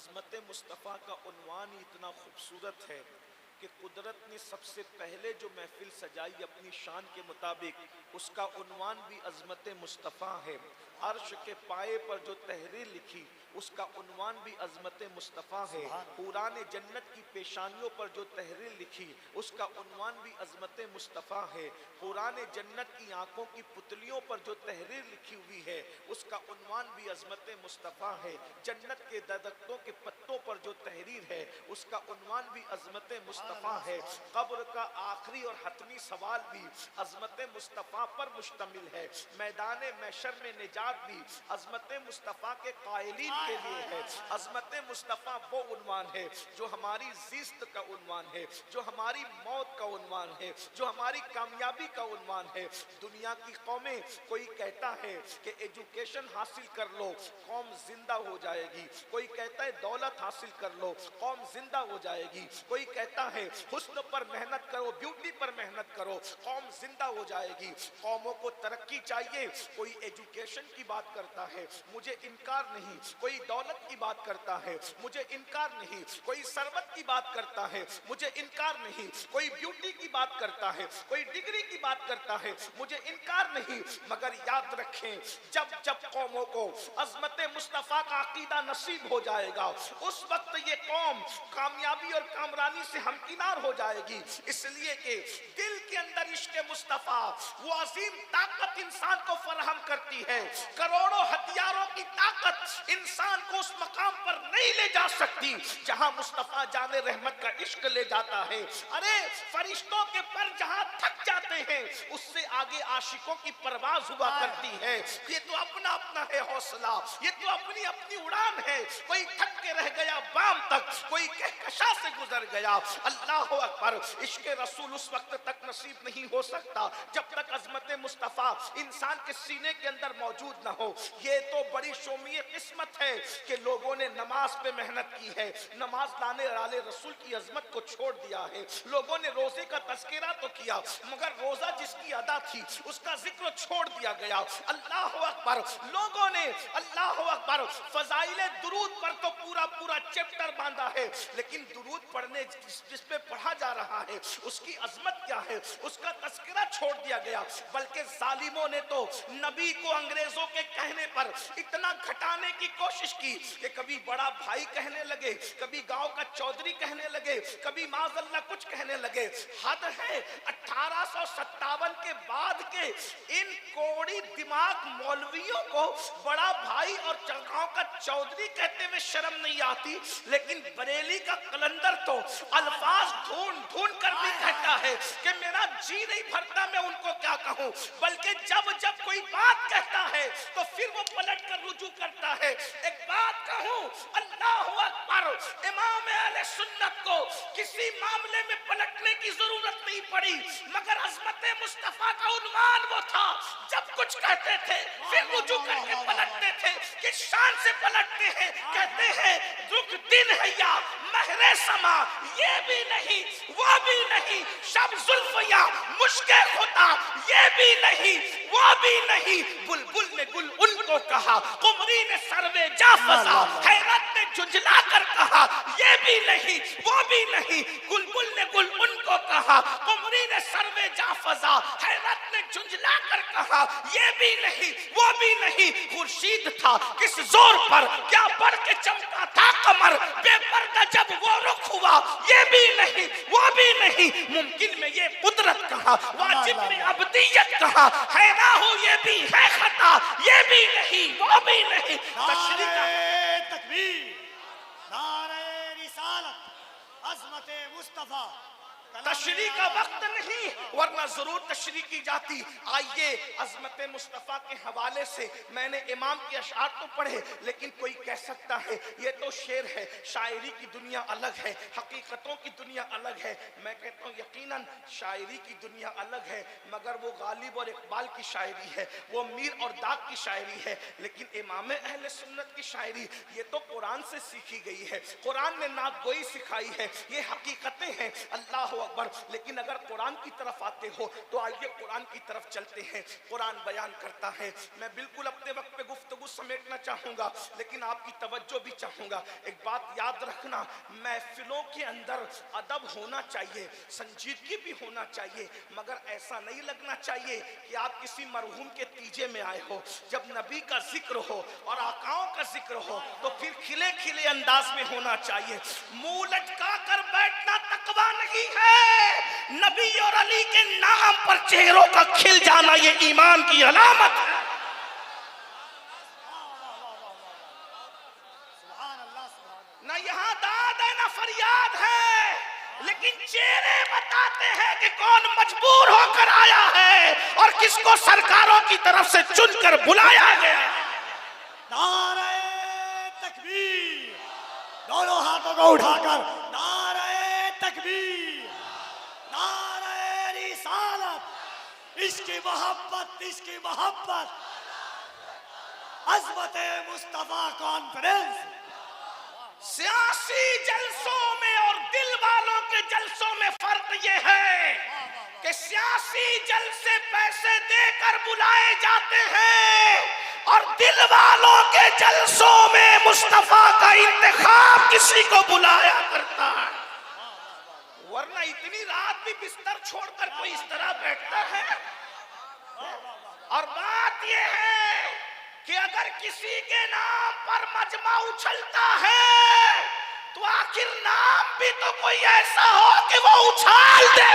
अज़मत मुस्तफ़ा का उन्वान ही इतना खूबसूरत है कि कुदरत ने सबसे पहले जो महफिल सजाई अपनी शान के मुताबिक, उसका उन्वान भी अज़मत मुस्तफ़ा है। अर्श के पाए पर जो तहरीर लिखी, उसका उन्वान भी अज़मत मुस्तफ़ा है। कुरान जन्नत की पेशानियों पर जो तहरीर लिखी, उसका उन्वान भी अज़मत मुस्तफ़ा है। कुरान जन्नत की आंखों की पुतलियों पर जो तहरीर लिखी हुई है, उसका उन्वान भी अज़मत मुस्तफ़ा है। जन्नत के दरख्तों के पत्तों पर जो तहरीर है, उसका उन्वान भी अज़मत मुस्तफ़ा है। कब्र का आखिरी और हतमी सवाल भी अज़मत मुस्तफ़ा पर मुश्तमिल है। मैदान महशर में निजात भी अज़मत मुस्तफ़ा के कायलीन के लिए है। अज़मत मुस्तफ़ा वो उन्वान है जो हमारी ज़िस्त का उन्वान है, जो हमारी मौत का उन्वान है, जो हमारी कामयाबी का उन्वान है। दुनिया की कौमें, कोई कहता है कि एजुकेशन हासिल कर लो कौम जिंदा हो जाएगी, कोई कहता है दौलत हासिल कर लो कौम जिंदा हो जाएगी, कोई कहता है हुस्न पर मेहनत करो, ब्यूटी पर मेहनत करो, कौम जिंदा हो जाएगी। कौमों को तरक्की चाहिए, कोई एजुकेशन की बात करता है, मुझे इनकार नहीं। कोई दौलत की बात करता है, मुझे इनकार नहीं। कोई सरवत की बात करता है, मुझे इनकार नहीं। कोई ब्यूटी की बात करता है, कोई डिग्री की बात करता है, मुझे इनकार नहीं। मगर याद रखें, जब जब कौमों को अज़मत मुस्तफ़ा का अकीदा नसीब हो जाएगा, उस वक्त ये कौम कामयाबी और कामरानी से हमकिनार हो जाएगी। इसलिए कि दिल के अंदर इश्क़ मुस्तफ़ा वो अजीम ताकत इंसान को फराहम करती है। करोड़ों हथियारों की ताकत इंसान को उस मकाम पर नहीं ले जा सकती जहां मुस्तफ़ा जाने रहमत का इश्क ले जाता है। अरे फरिश्तों के पर जहां थक जाते हैं, उससे आगे आशिकों की परवाज हुआ करती है। ये तो अपना अपना है हौसला, ये तो अपनी अपनी उड़ान है। कोई थक के रह गया बाम तक, कोई कहकशा से गुजर गया। अल्लाह अकबर। इश्क रसूल उस वक्त तक नसीब नहीं हो सकता जब तक अज़मत मुस्तफ़ा इंसान के सीने के अंदर मौजूद ना हो। ये तो बड़ी शोमीय किस्मत है कि लोगों ने नमाज पे मेहनत की है, नमाज लाने वाले रसूल की अजमत को छोड़ दिया है। लोगों ने रोजे का तज़किरा तो किया, मगर रोजा जिसकी अदा थी उसका जिक्र छोड़ दिया गया। अल्लाह अकबर। लोगों ने अल्लाह अकबर फजाइले दुरूद पर तो पूरा पूरा चैप्टर बांधा है, लेकिन दुरूद पढ़ने जिस पे पढ़ा जा रहा है उसकी अजमत क्या है, उसका तज़किरा छोड़ दिया गया। बल्कि जालिमों ने तो नबी को अंग्रेजों के कहने पर इतना घटाने की कोशिश की कि कभी बड़ा भाई कहने लगे, कभी गांव का चौधरी कहने लगे, कभी माज़अल्लाह कुछ कहने लगे। हद है। 1857 के बाद के इन कोड़ी दिमाग मौलवियों को बड़ा भाई और गांव का चौधरी कहते हुए शर्म नहीं आती, लेकिन बरेली का कलंदर तो अल्फाज ढूंढ ढूंढ कर भी कहता है कि मेरा जी नहीं भरता मैं उनको क्या कहूं। बल्कि जब जब कोई बात कहता है तो फिर वो पलट कर रुजू करता है। एक बात कहूं, अल्लाह अकबर, इमाम अहले सुन्नत को किसी मामले में पलटने की जरूरत नहीं पड़ी, मगर अज़मत मुस्तफ़ा का उन्वान वो था, जब कुछ कहते थे फिर रुजू करके पलटते थे। किस शान से पलटते हैं, कहते हैं दुख दिन है या महरे समा, ये भी नहीं वो भी नहीं, शब जुल्फ या मुश्के खुदा, ये भी नहीं वो भी नहीं। बुलबुल ने गुल उनको कहा, कुमरी ने सरवे जा फसा, हैरत ने झुंझला कर कहा, ये भी नहीं वो भी नहीं। बुलबुल ने गुल उनको कहा, कुमरी ने सरवे जा फसा, हैरत ने झुंझला कर कहा, ये भी नहीं वो भी नहीं। खुर्शीद था किस जोर पर, क्या बढ़ के चमका था कमर, बेपर्दा जब वो रुख हुआ, ये भी नहीं वो भी नहीं। मुमकिन में ये कुदरत कहा, वाजिब में अब्दियत कहा, है ना हो ये भी है खता, ये भी नहीं वो भी नहीं। तकबीर, नारे रिसालत, अज़मत मुस्तफ़ा। तशरी का वक्त नहीं, वरना जरूर तशरी की जाती। आइए अज़मत मुस्तफ़ा के हवाले से मैंने इमाम के अशआर तो पढ़े, लेकिन कोई कह सकता है ये तो शेर है, शायरी की दुनिया अलग है, हकीकतों की दुनिया अलग है। मैं कहता हूँ यकीनन शायरी की दुनिया अलग है, मगर वो गालिब और इकबाल की शायरी है, वो मीर और दाग की शायरी है। लेकिन इमाम अहले सुन्नत की शायरी ये तो कुरान से सीखी गई है, कुरान ने नागोई सिखाई है, ये हकीकतें हैं। अल्लाह अकबर। लेकिन अगर कुरान की तरफ आते हो तो आइए कुरान की तरफ चलते हैं। कुरान बयान करता है, मैं बिल्कुल अपने वक्त पे गुफ्तगू समेटना चाहूंगा लेकिन आपकी तवज्जो भी चाहूंगा। एक बात याद रखना, महफिलों के अंदर अदब होना चाहिए, संजीदगी भी होना चाहिए, मगर ऐसा नहीं लगना चाहिए कि आप किसी मरहूम के तीजे में आए हो। जब नबी का जिक्र हो और आकाओं का जिक्र हो तो फिर खिले खिले अंदाज में होना चाहिए। मुंह लटका कर बैठना तकवा नहीं है, नबी और अली के नाम पर चेहरों का खिल जाना ये ईमान की अलामत है। ना यहाँ दाद है ना फरियाद है, लेकिन चेहरे बताते हैं कि कौन मजबूर होकर आया है और किसको सरकारों की तरफ से चुनकर बुलाया गया है। नारे तकबीर, दोनों हाथों को उठाकर नारे तकबीर, नारे रिसालत, इसकी मोहब्बत, इसकी मोहब्बत। अज़मते मुस्तफा कॉन्फ्रेंस सियासी जलसों में और दिल वालों के जलसों में फर्क ये है कि सियासी जलसे पैसे देकर बुलाए जाते हैं और दिल वालों के जलसों में मुस्तफा का इंतखाब किसी को बुलाया करता है। वरना इतनी रात भी बिस्तर छोड़कर कोई इस तरह बैठता है। और बात यह है कि अगर किसी के नाम पर मजमा उछलता है तो आखिर नाम भी तो कोई ऐसा हो कि वो उछाल दे।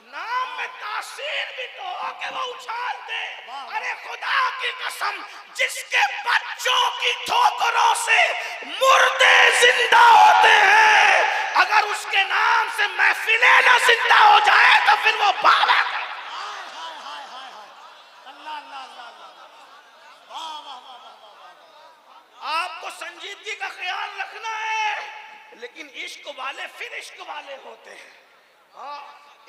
नाम में तासीर भी तो हो कि वो उछाल दे। अरे खुदा की कसम, जिसके बच्चों की ठोकरों से मुर्दे जिंदा होते हैं, अगर उसके नाम से महफिलें ना जिंदा हो जाए तो फिर वो बाबा। आपको संजीदगी का ख्याल रखना है, लेकिन इश्क वाले फिर इश्क वाले होते हैं। हाँ,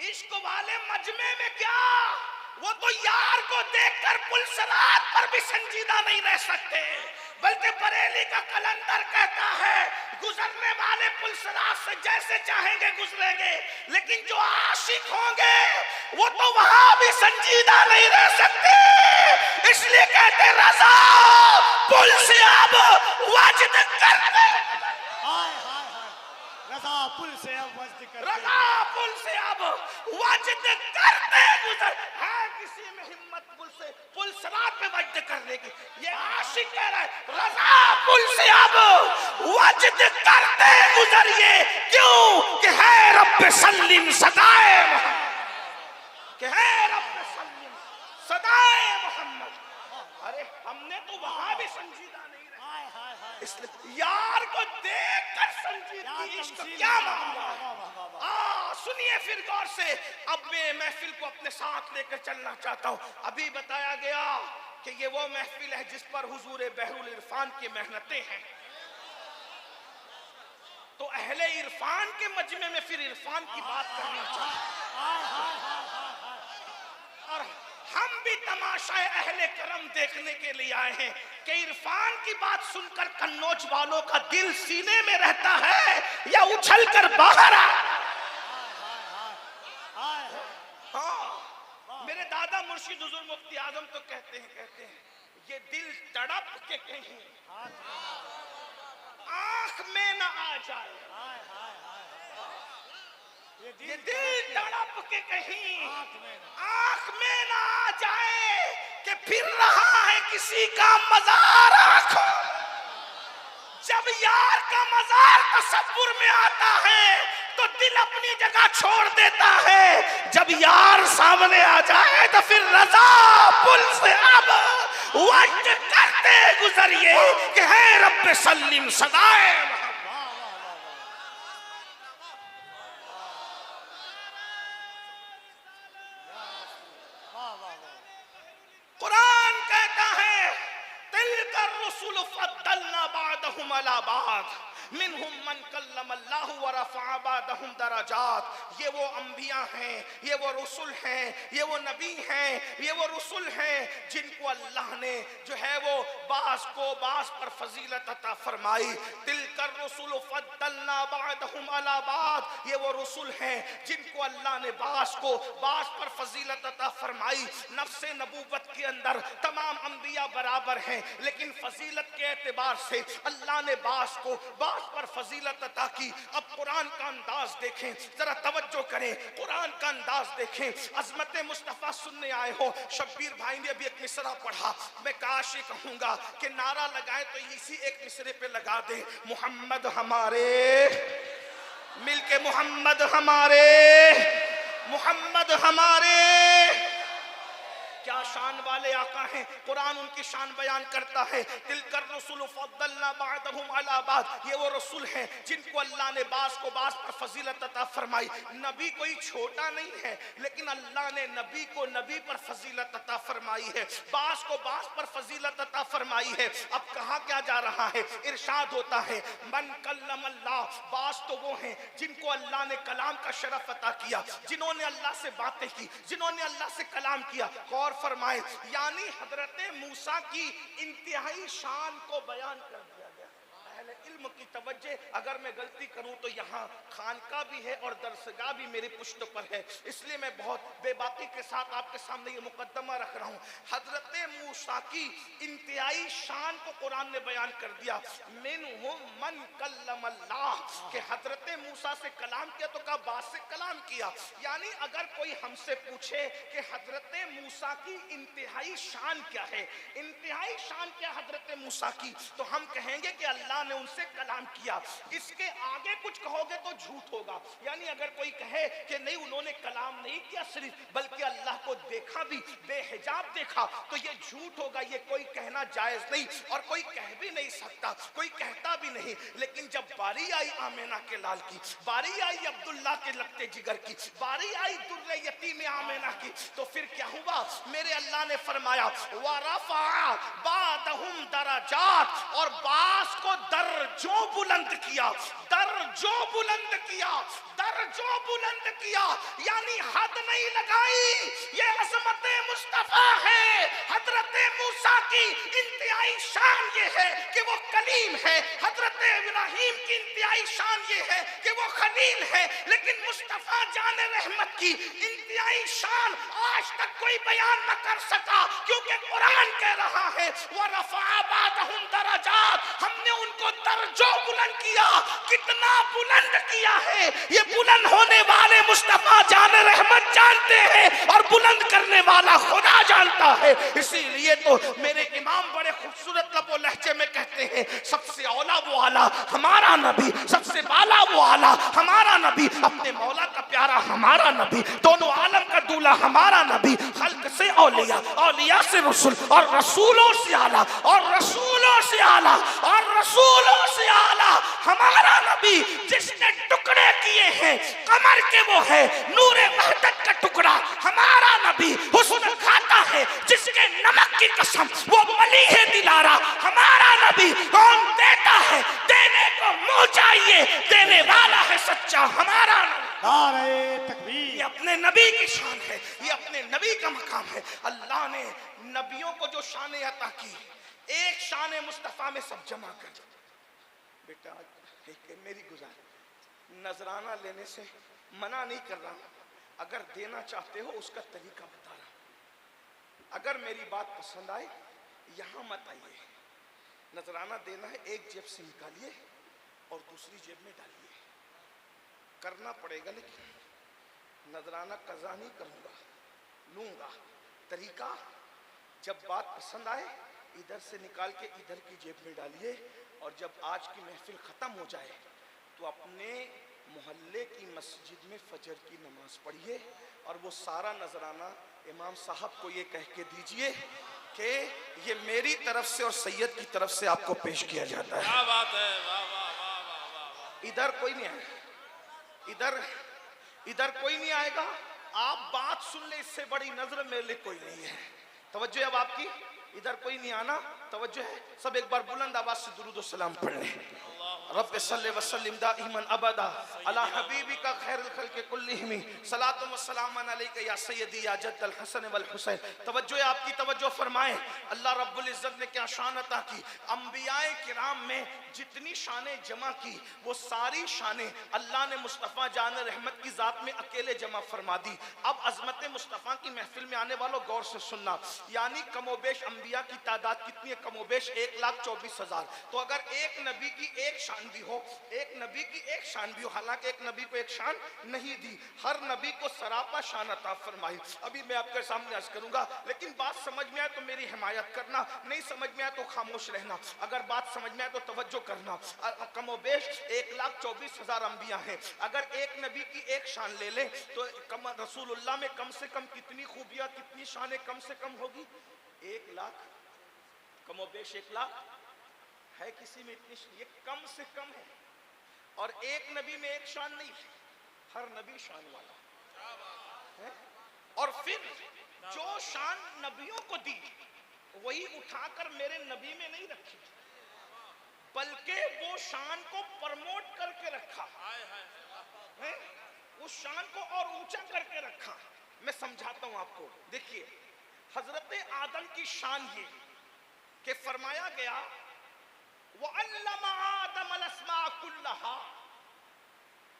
इश्क वाले मजमे में क्या, वो तो यार को देखकर पुलसरात पर भी संजीदा नहीं रह सकते। बल्कि बरेली का कलंदर कहता है, गुजरने वाले पुलसरात से जैसे चाहेंगे गुजरेंगे, लेकिन जो आशिक होंगे वो तो वहां भी संजीदा नहीं रह सकते। इसलिए कहते रज़ा पुल से अब वाजिद करते, रज़ा पुल से अब वाजिद करते, रज़ा पुल से अब वाजिद करते गुजर है। किसी में हिम्मत पुल सरात पे वाजिद करने की, ये आशिक कह रहा है रज़ा पुल से अब वाजिद करते गुजरिए। क्यों कि है रब्बे सल्लिम सदाए मोहम्मद, कि है रब्बे सल्लिम सदाए मोहम्मद। अरे हमने तो वहां भी संजीदा नहीं रहा, इसलिए यार को देखकर संजीदगी इश्क क्या मामला। सुनिए फिर गौर से, अब मैं महफिल को अपने साथ लेकर चलना चाहता हूं। अभी बताया गया कि ये वो महफिल है जिस पर हुजूर बहरुल इरफान की मेहनतें हैं, तो अहले इरफान के मजमे में फिर इरफान की बात करनी चाहिए। और हम भी तमाशाए अहले करम देखने के लिए आए हैं कि इरफान की बात सुनकर कन्नौज वालों का दिल सीने में रहता है या उछल कर बाहर आ। हाँ, मेरे दादा मुर्शिद हुजूर मुफ्ती आजम तो कहते हैं ये दिल तड़प के कहीं आंख में न आ जाए, ये दिल तड़प के कहीं आंख में ना आ जाए कि फिर रहा है किसी का मजार आंखों। जब यार का मजार तसव्वुर में आता है तो दिल अपनी जगह छोड़ देता है, जब यार सामने आ जाए तो फिर रज़ा पुल से अब वाजिद करते गुजरिए कि है रब्बे सल्लिम सदाए। कुरान कहता है तिलकर रुसुल फद्दलना बादहुम अला बाद मिनहुम मन कल्लमल्लाहु व रफ़अ बादहुम दरजात। ये वो अंबिया हैं, ये वो रसूल हैं, ये वो नबी हैं, ये वो रसूल हैं जिनको अल्लाह ने जो है वो बास को बास पर फजीलत अता फरमाई। दिल कर रसूल फद्दलना बअदहुम अला बाद, ये वो रसूल हैं जिनको अल्लाह ने बास को बास पर फजीलत अता फरमाई। नफ्से नबूवत के अंदर तमाम अंबिया बराबर हैं, लेकिन फजीलत के एतबार से अल्लाह ने बास को बास पर फजीलत अता की। अब कुरान का अंदाज देखें, जरा तवज्जो करें, कुरान का अंदाज देखें। अजमत मुस्तफा सुनने आए हो, शब्बीर भाई ने अभी एक मिसरा पढ़ा, मैं काश ये कहूंगा कि नारा लगाए तो इसी एक मिसरे पे लगा दे, मोहम्मद हमारे, मिलके मोहम्मद हमारे, मोहम्मद हमारे। क्या शान वाले आका हैं, कुरान उनकी शान बयान करता है। तिलकर रसूल फद्दलना बअदहुम अला बाद, ये वो रसूल हैं जिनको अल्लाह ने बास को बास पर फजीलत अता फरमाई। नबी कोई छोटा नहीं है, लेकिन अल्लाह ने नबी को नबी पर फजीलत अता फरमाई है, बास को बास पर फजीलत अता फरमाई है। अब कहा क्या जा रहा है, इरशाद होता है मन कल्लम अल्लाह, बास तो वो हैं जिनको अल्लाह ने कलाम का शरफ अता किया, जिन्होंने अल्लाह से बातें की, जिन्होंने अल्लाह से कलाम किया। गौर फरमाए, यानी हजरत मूसा की इंतहाई शान को बयान कर दिया गया। अहले इल्म की तवज्जो, अगर मैं गलती करूं तो यहाँ खानका भी है और दरसगाह भी मेरी पुश्त पर है, इसलिए मैं बहुत बेबाकी के साथ आपके सामने ये मुकद्दमा रख रहा हूँ। हजरत मूसा की इंतहाई शान को कुरान ने बयान कर दिया। मिनहुम मन कल्लम अल्लाह, के हजरत मूसा से कलाम किया तो कहा बात से कलाम किया। यानी अगर कोई हमसे पूछे कि हजरत मूसा की इंतहाई शान क्या है, इंतहाई शान क्या हजरत मूसा की, तो हम कहेंगे कि अल्लाह ने उनसे कलाम किया। इसके आगे कुछ कहोगे तो झूठ होगा। यानी अगर कोई कहे कि नहीं उन्होंने कलाम नहीं किया सिर्फ, बल्कि अल्लाह को देखा भी, बेहिजाब देखा, तो ये झूठ होगा। ये कोई कहना जायज नहीं और कोई कह भी नहीं सकता, कोई कहता भी नहीं। लेकिन जब बारी आई आमिना के लाल की, बारी आई अब्दुल्ला के लगते जिगर की, बारी आई दुर्रे यतीम आमिना की, तो फिर क्या हुआ, मेरे अल्लाह ने फरमाया वरफा बादहुम दराजात, और बास को दर्जों बुलंद किया, दर्जों बुलंद किया, दर्जों बुलंद किया। यानी हद नहीं लगाई। ये अज़मत मुस्तफा है। हजरत मूसा की इंतहाई शान ये है कि वो कलीम है, हजरत इब्राहिम की इंतहाई शान ये है कि वो खलील है, लेकिन मुस्तफा जाने रहमत की इंतहाई शान आज तक कोई बयान न कर सका, क्योंकि कुरान कह रहा है वरफ़अ बअदहुम दराजात, हमने उनको दर्जों बुलंद किया। कितना बुलंद किया है, ये बुलंद होने वाले मुस्तफा जाने रहमत जानते हैं और बुलंद करने वाला खुदा जानता है। इसीलिए तो मेरे इमाम बड़े खूबसूरत लबो लहजे में कहते हैं सबसे औला वो आला हमारा नबी, सबसे बाला वो आला हमारा नबी, अपने मौला का प्यारा हमारा नबी, दोनों आलम का दूल्हा हमारा नबी, खल्क से औलिया, औलिया से रसूल, और रसूलों से आला, और रसूलों से आला, और रसूलों से आला हमारा नबी। जिसने टुकड़े किए हैं कमर के वो है नूरे वहदत का टुकड़ा हमारा नबी। हुस्न खाता है जिसके नमक की कसम वो मली है दिलारा हमारा नबी। कौन देता है, देने को मुंह चाहिए, देने वाला है सच्चा हमारा नबी। नारे तकबीर। ये अपने नबी की शान है, ये अपने नबी का मकाम है। अल्लाह ने नबियों को जो शान अता की, एक शान मुस्तफा में सब जमा कर। बेटा एक मेरी गुजारिश, नजराना लेने से मना नहीं कर रहा, अगर देना चाहते हो उसका तरीका बता रहा। अगर मेरी बात पसंद आए यहाँ मत आइए। नजराना देना है, एक जेब से निकालिए और दूसरी जेब में डालिए। करना पड़ेगा, लेकिन नजराना कज़ा नहीं करूँगा, लूँगा। तरीका, जब बात पसंद आए इधर से निकाल के इधर की जेब में डालिए, और जब आज की महफिल ख़त्म हो जाए तो अपने मोहल्ले की मस्जिद में फजर की नमाज पढ़िए, और वो सारा नजराना इमाम साहब को ये कह के दीजिए कि ये मेरी तरफ से और सैयद की तरफ से आपको पेश किया जाता है। क्या बात है, वाह वाह वाह वाह वाह। इधर कोई नहीं आएगा, इधर कोई नहीं आएगा। आप बात सुन ले, इससे बड़ी नजर मेरे लिए कोई नहीं है। तवज्जो है अब आपकी, इधर कोई नहीं आना, तवज्जो है। सब एक बार बुलंद आवाज से दुरूद और सलाम पढ़ लें। रब्ब सल्लि व सल्लिम दाइमन अबदा अला हबीबिका खैरुल खल्क़ि कुल्लिहिम सलातु व सलामन अलैका या सय्यदी या जद्दल हसन वल हुसैन। तवज्जो है, आपकी तवज्जो फरमाएं। अल्लाह रब्बुल इज्जत ने क्या शान अता की। अंबियाए किराम में जितनी शानें जमा की वो सारी शानें अल्लाह ने मुस्तफ़ा जान रहमत की ज़ात में अकेले जमा फरमा दी। अब अज़मत मुस्तफ़ा की महफिल में आने वालों गौर से सुनना, यानी कमोबेश अंबिया की तादाद कितनी है? कमोबेश 1,24,000। तो अगर एक नबी की एक शान भी हो, एक नबी की एक शान भी हो, हालांकि एक नबी को एक शान नहीं दी, हर नबी को सरापा शान अता फरमाई। अभी मैं आपके सामने अर्ज करूंगा, लेकिन बात समझ में आए तो मेरी हिमायत करना, नहीं समझ में आए तो खामोश रहना। अगर बात समझ में आए तो तवज्जो करना। कमोबेश 1,24,000 अंबिया हैं। अगर एक नबी की एक शान ले ले तो रसूलुल्लाह में कम से कम कितनी खूबियां, कितनी शानें कम से कम होगी? 1 लाख, कमोबेश 1 लाख है किसी में इतनी, ये कम से कम है। और एक नबी में एक शान नहीं, हर नबी शान वाला है। और फिर जो शान नबियों को दी वही उठाकर मेरे नबी में नहीं रखी, बल्कि वो शान को प्रमोट करके रखा है, उस शान को और ऊंचा करके रखा। मैं समझाता हूं आपको। देखिए, हजरत आदम की शान ये कि फरमाया गया वअल्लम आदम अल-अस्मा कुल्लहा,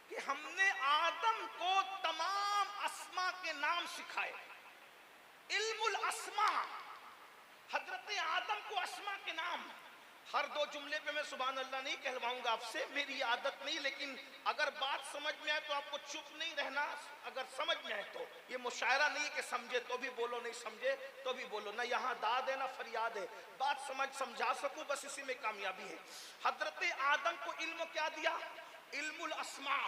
कि हमने आदम को तमाम अस्मा के नाम सिखाए। इल्मुल अस्मा, हजरत आदम को अस्मा के नाम। हर 2 जुमले पे मैं सुभान अल्लाह नहीं कहलवाऊंगा आपसे, मेरी आदत नहीं, लेकिन अगर बात समझ में आए तो आपको चुप नहीं रहना। अगर समझ में आए तो, ये मुशायरा नहीं है कि समझे तो भी बोलो, नहीं समझे तो भी बोलो, ना यहाँ दाद है ना फरियाद है। बात समझा सकूं बस इसी में कामयाबी है। हजरत आदम को इल्म क्या दिया? इल्मुल अस्मा,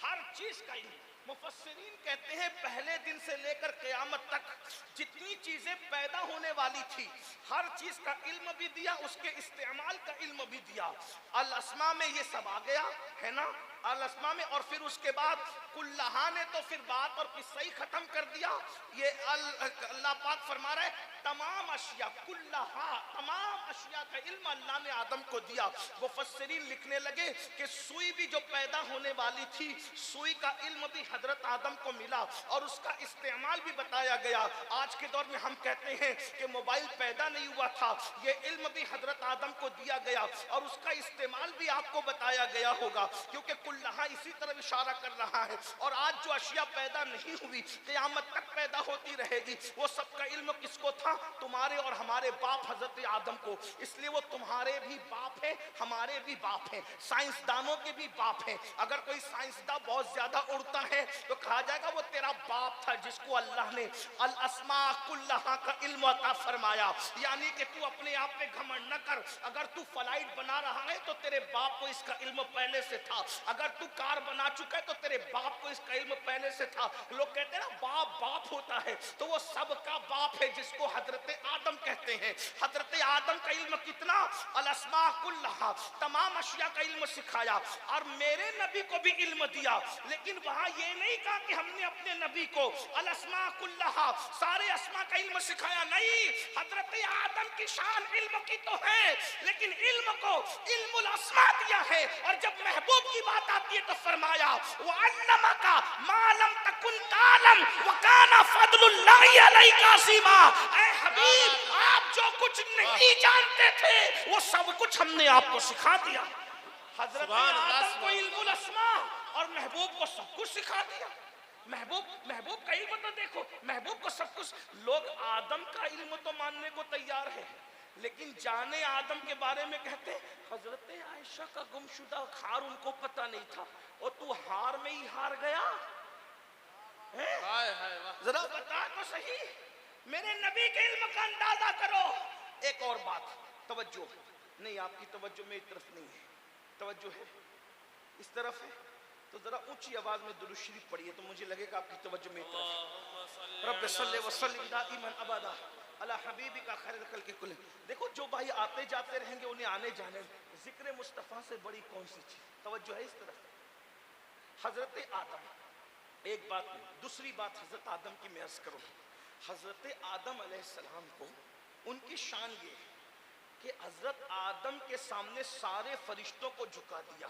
हर चीज का इल्म। मुफस्सिरीन कहते हैं पहले दिन से लेकर क़यामत तक जितनी चीजें पैदा होने वाली थी हर चीज का इल्म भी दिया, उसके इस्तेमाल का इल्म भी दिया। अल अस्मा में ये सब आ गया है ना, अल अस्मा में। और फिर उसके बाद कुल्लहा ने तो फिर बात और किस्सा ही खत्म कर दिया। ये अल्लाह पाक फरमा रहा है तमाम अशिया, कुल्लहा, तमाम अशिया का इल्म अल्लाह ने आदम को दिया। मुफस्सिरीन लिखने लगे कि सुई भी जो पैदा होने वाली थी, सुई का इल्म भी हजरत आदम को मिला और उसका इस्तेमाल भी बताया गया। आज के दौर में हम कहते हैं कि मोबाइल पैदा नहीं हुआ था, ये इल्म भी हजरत आदम को दिया गया और उसका इस्तेमाल भी आपको बताया गया होगा, क्योंकि कुल्लहा इसी तरफ इशारा कर रहा है। और आज जो अशिया पैदा नहीं हुई, क़यामत तक पैदा होती रहेगी, वो सबका इल्म किसको था? तुम्हारे और हमारे बाप हजरत आदम को। इसलिए वो तुम्हारे भी बाप है, हमारे भी बाप है, साइंसदानों के भी बाप है। अगर कोई साइंसदान बहुत ज्यादा उड़ता है तो कहा जाएगा वो तेरा बाप था जिसको अल्लाह ने अल अस्मा कुल्लहा का इल्म अता फरमाया। यानी कि तू अपने आप पे घमंड न कर। अगर तू फ्लाइट बना रहा है तो तेरे बाप को इसका इल्म पहले से था। अगर तू कार बना चुका है तो तेरे बाप को इसका इल्म पहले से था। लोग कहते हैं ना बाप बाप होता है, तो वो सबका बाप है जिसको हजरत आदम कहते हैं। हजरत आदम का इल्म कितना? अल अस्मा कुल्लहा, तमाम अशिया का इल्म सिखाया। और मेरे नबी को भी इल्म दिया, लेकिन वहां ये नहीं कहा कि हमने अपने नबी को अल अस्मा कुल्लहा, सारे अस्मा का इल्म सिखाया। नहीं, हजरत आदम की शान इल्म की तो है, लेकिन इल्म को इल्मुल अस्मा दिया है। और जब महबूब की बात आती है तो फरमाया वो अल्लमका मा लम तकुन तालम व काना फदलुल्लाहि अलैका सीमा। ऐ हबीब, आप जो कुछ नहीं जानते थे वो सब कुछ हमने आपको सिखा दिया। हजरत आदम को इल्मुल अस्मा और महबूब को सब कुछ सिखा दिया। महबूब का इल्म तो देखो, महबूब को सब कुछ। लोग आदम का इल्म तो मानने को तैयार है, लेकिन जाने आदम के बारे में कहते हजरत आयशा का गुमशुदा हार उनको पता नहीं था, और तू हार में ही हार गया है? जरा बता तो सही, मेरे नबी के इल्म का अंदाजा करो। एक और बात, तवज्जो नहीं, आपकी तवज्जो मेरी तरफ नहीं है, तवज्जो है इस तरफ है, तो जरा ऊंची आवाज में दुरूद शरीफ पढ़िए तो मुझे लगेगा आपकी तवज्जो मेरी तरफ है। रब्बि सल्लि व सल्लिम दाइमन अबदा अला हबीबिका खैरुल खल्क़ि कुल्लिहिम। देखो जो भाई आते जाते रहेंगे उन्हें आने जाने, जिक्र मुस्तफ़ा से बड़ी कौन सी चीज? तवज्जो है इस तरफ। हजरत आदम, एक बात नहीं, दूसरी बात हजरत आदम की मैं अर्ज करूं। हजरत आदम अलैहिस्सलाम को उनकी शान ये कि हजरत आदम के सामने सारे फरिश्तों को झुका दिया,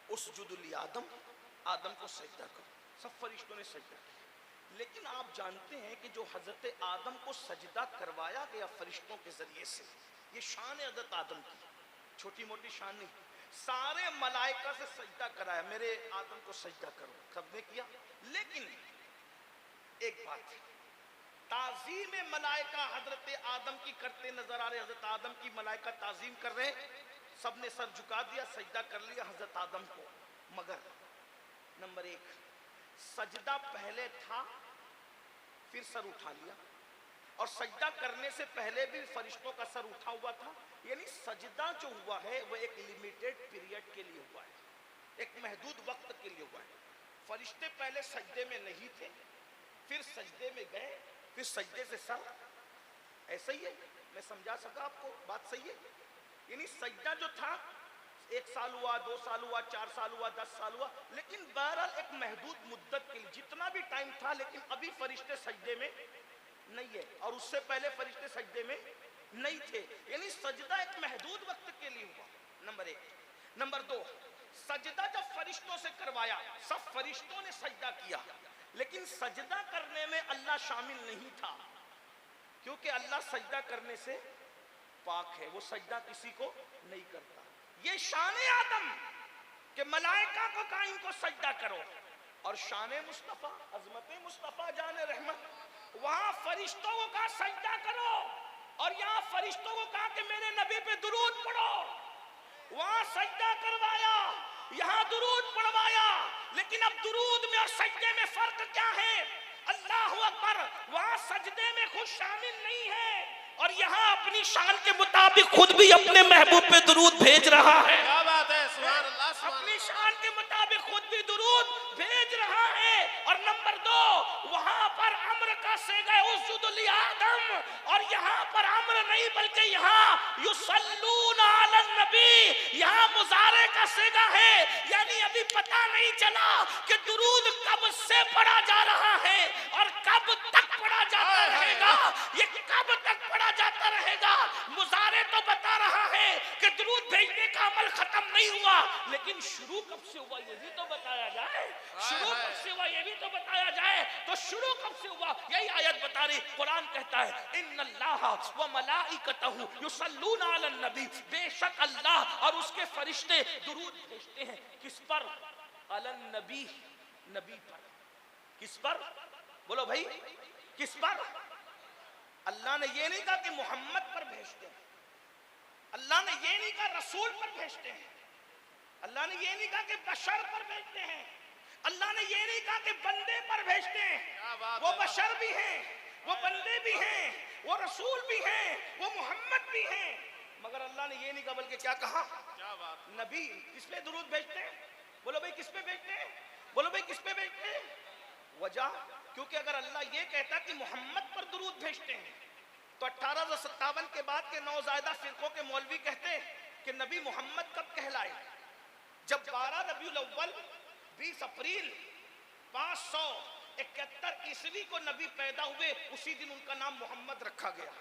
उसजुदुल आदम, आदम को सजदा करो, सब फरिश्तों ने सजदा किया। लेकिन आप जानते हैं कि जो हजरत आदम को सजदा करवाया गया फरिश्तों के जरिए से, ये शान है हजरत आदम की, छोटी मोटी शान नहीं। सारे मलाइका से सजदा कराया, मेरे आदम को सजदा करो, सबने किया। लेकिन एक बात है, ताजीम मलाइका हजरत आदम की करते नजर आ रहे, हजरत आदम की मलाइका ताजीम कर रहे, सबने सर झुका दिया, सजदा कर लिया हजरत आदम को। मगर नंबर एक, सजदा पहले था फिर सर उठा लिया, और सजदा करने से पहले भी फरिश्तों का सर उठा हुआ था। यानी सजदा जो हुआ है वह एक लिमिटेड पीरियड के लिए हुआ है, एक महदूद वक्त के लिए हुआ है। फरिश्ते पहले सजदे में नहीं थे, फिर सजदे में गए, फिर सजदे से सर, ऐसा ही है। मैं समझा सका आपको, बात सही है। यानी सजदा जो था 1 साल हुआ, 2 साल हुआ, 4 साल हुआ, 10 साल हुआ, लेकिन बहरहाल एक महदूद मुद्दत के लिए जितना भी टाइम था। लेकिन अभी फरिश्ते सजदे में नहीं है, और उससे पहले फरिश्ते सजदे में नहीं थे। यानी सजदा एक महदूद वक्त के लिए हुआ, नंबर एक। नंबर दो, सजदा जब फरिश्तों से करवाया, सब फरिश्तों ने सजदा किया, लेकिन सजदा करने में अल्लाह शामिल नहीं था, क्योंकि अल्लाह सजदा करने से पाक है, वो सजदा किसी को नहीं करता। ये शान आदम के मलाइका को कहा इनको सजदा करो, और शान मुस्तफा, अजमत मुस्तफा जान रहमत, वहां फरिश्तों को कहा सजदा करो, और यहाँ फरिश्तों को कहा कि मेरे नबी पे दुरूद पढ़ो। वहां सजदा करवाया, यहाँ दुरूद पढ़वाया। लेकिन अब दुरूद में और सजदे में फर्क क्या है? अल्लाहु अकबर, वहां सजदे में खुद शामिल नहीं है, और यहाँ अपनी शान के मुताबिक खुद भी अपने महबूब पे दुरूद भेज रहा है। क्या बात है, सुभान अल्लाह, सुभान अपनी अल्लाह। शान के मुताबिक खुद भी दुरूद भेज रहा है। और नंबर दो, वहां पर अम्र का सेगा उसजुदुल आदम, और यहाँ पर अम्र नहीं बल्कि यहाँ युसल्लूना अलन नबी, यहाँ मुजारे का सेगा है। यानी अभी पता नहीं चला कि दुरूद कब से पढ़ा जा रहा है और कब तक पढ़ा जाता रहेगा। ये कब तक पढ़ा जाता रहेगा? मुजारे तो बता रहा है कि दुरूद भेजने का अमल खत्म नहीं हुआ, लेकिन शुरू कब से हुआ ये भी तो बताया जाए। शुरू कब से हुआ ये भी तो बताया जाए। तो शुरू कब से हुआ यही आयत बता रही। कुरान कहता है इन्नल्लाह व मलाइकतहु युसल्लूना अलन नबी, बेशक अल्लाह और उसके फरिश्ते दुरूद भेजते हैं। किस पर? अलन नबी, नबी पर। किस पर? बोलो भाई, किस पर? अल्लाह ने ये नहीं कहा कि मोहम्मद पर भेजते हैं, अल्लाह ने ये नहीं कहा रसूल पर भेजते हैं, अल्लाह ने ये नहीं कहा कि बशर पर भेजते हैं, अल्लाह ने ये नहीं कहा कि बंदे पर भेजते हैं। वो बशर भी हैं, वो बंदे भी हैं, वो रसूल भी हैं, वो मोहम्मद भी हैं, मगर अल्लाह ने ये नहीं कहा, बल्कि क्या कहा? क्या बात, नबी। किस पे दुरूद भेजते हैं? बोलो भाई, किस पे भेजते हैं? बोलो भाई, किस पे भेजते हैं? वजह, क्योंकि अगर अल्लाह ये कहता कि मोहम्मद पर दुरूद भेजते हैं, तो 1857 के बाद के नौज़ायदा फिरकों के मौलवी कहते हैं कि नबी मोहम्मद कब कहलाए? जब 12 रबीउल अव्वल 20 अप्रैल 571 ईस्वी को नबी पैदा हुए, उसी दिन उनका नाम मोहम्मद रखा गया।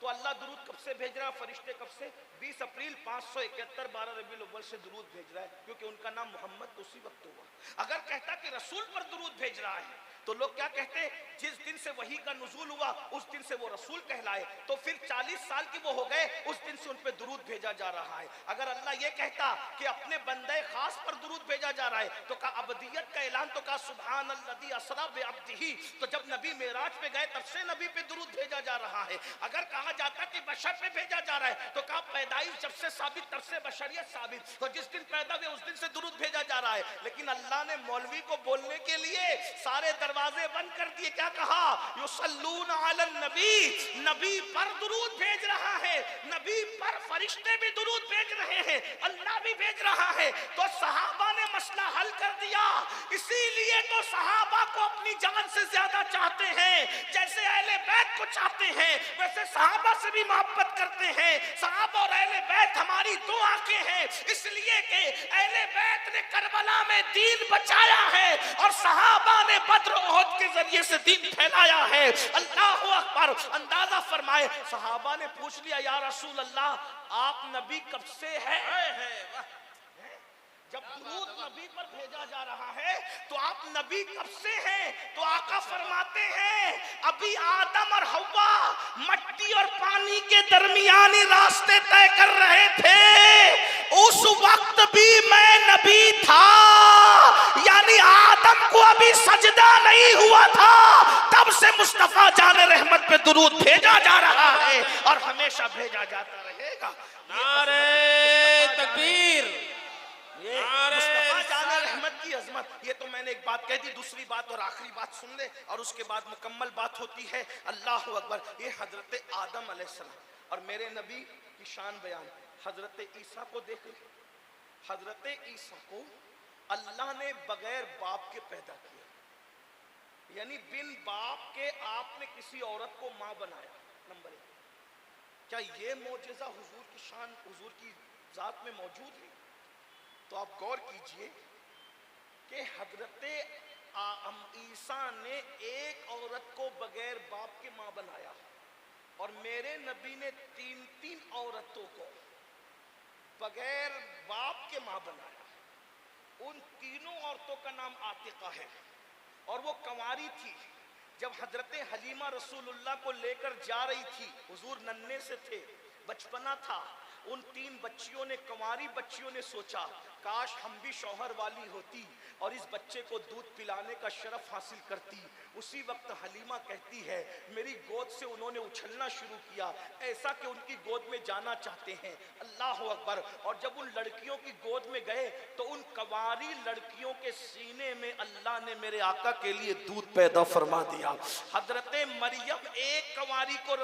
तो अल्लाह दुरूद कब से भेज रहा है? फरिश्ते कब से? 20 अप्रैल 571 12 रबीउल अव्वल से दुरूद भेज रहा है, क्योंकि उनका नाम मोहम्मद तो उसी वक्त हुआ। अगर कहता कि रसूल पर दुरूद भेज रहा है, तो लोग क्या कहते हैं? जिस दिन से वही का नुज़ूल हुआ उस दिन से वो रसूल कहलाए, तो फिर 40 साल की वो हो गए, उस दिन से उन पे दुरूद भेजा जा रहा है। अगर अल्लाह ये कहता कि अपने बंदे खास पर दुरूद भेजा जा रहा है, तो कहा अबदियत का ऐलान, तो कहा सुभान अल्लज़ी असरा बिअब्दिही, तो जब नबी मेराज पे गए तब से नबी पे दुरूद भेजा जा रहा है। अगर कहा जाता कि बशर पे भेजा जा रहा है, तो कहा पैदाइश जब से साबित तब से बशरियत साबित, तो जिस दिन पैदा हुए उस दिन से दुरूद भेजा जा रहा है। लेकिन अल्लाह ने मौलवी को बोलने के लिए सारे दरवाजे बंद कर दिए। क्या कहा? युसल्लूना अलन नबी, नबी पर दुरूद भेज रहा है, नबी पर फरिश्ते भी दुरूद भेज रहे हैं, अल्लाह भी भेज रहा है। तो सहाबा ने मसला हल कर दिया। इसीलिए तो सहाबा को अपनी जान से ज्यादा चाहते हैं, जैसे अहले बैत को चाहते हैं वैसे सहाबा से भी मोहब्बत करते हैं। सहाबा और अहले बैत हमारे हमारी दो आंखें हैं, इसलिए कि अहले बैत ने करबला में दीन बचाया है और सहाबा ने बद्र उहद के जरिए से दीन फैलाया है। अल्लाहु अकबर। अंदाजा फरमाए, सहाबा ने पूछ लिया, या रसूल अल्लाह आप नबी कब से है? जब दुरूद नबी पर भेजा जा रहा है तो आप नबी कब से हैं? तो आका फरमाते हैं अभी आदम और हव्वा मट्टी और पानी के दरमियानी रास्ते तय कर रहे थे, उस वक्त भी मैं नबी था। यानी आदम को अभी सजदा नहीं हुआ था, तब से मुस्तफा जाने रहमत पे दुरूद भेजा जा रहा है और हमेशा भेजा जाता रहेगा। नारे तकबीर, ये मुस्तफा जाने रहमत की अजमत। ये तो मैंने एक बात कह दी, दूसरी बात और आखिरी बात सुन ले और उसके बाद मुकम्मल बात होती है। अल्लाह अकबर। ये हजरत आदम अलैहिस्सलाम और मेरे नबी की शान बयान। हजरत ईसा को देख ले, हजरत ईसा को अल्लाह ने बगैर बाप के पैदा किया, यानी बिन बाप के आपने किसी औरत को मां बनाया। नंबर एक, क्या ये मोजेजा हुजूर की शान, हुजूर की जात में मौजूद है? तो आप गौर कीजिए कि हजरत ईसा ने एक औरत को बगैर बाप के मां बनाया और मेरे नबी ने तीन तीन औरतों को बगैर बाप के मां बनाया। उन तीनों औरतों का नाम आतिका है और वो कंवारी थी। जब हजरत हलीमा रसूलुल्लाह को लेकर जा रही थी, हुजूर नन्हे से थे, बचपना था, उन तीन बच्चियों ने, कंवारी बच्चियों ने सोचा काश हम भी शौहर वाली होती और इस बच्चे को दूध पिलाने का शरफ हासिल करती। उसी वक्त हलीमा कहती है मेरी गोद से उन्होंने उछलना शुरू किया, ऐसा कि उनकी गोद में जाना चाहते हैं। अल्लाह अकबर। और जब उन लड़कियों की गोद में गए तो उन कंवारी लड़कियों के सीने में अल्लाह ने मेरे आका के लिए दूध पैदा फरमा दिया। हजरत मरियम एक कंवारी को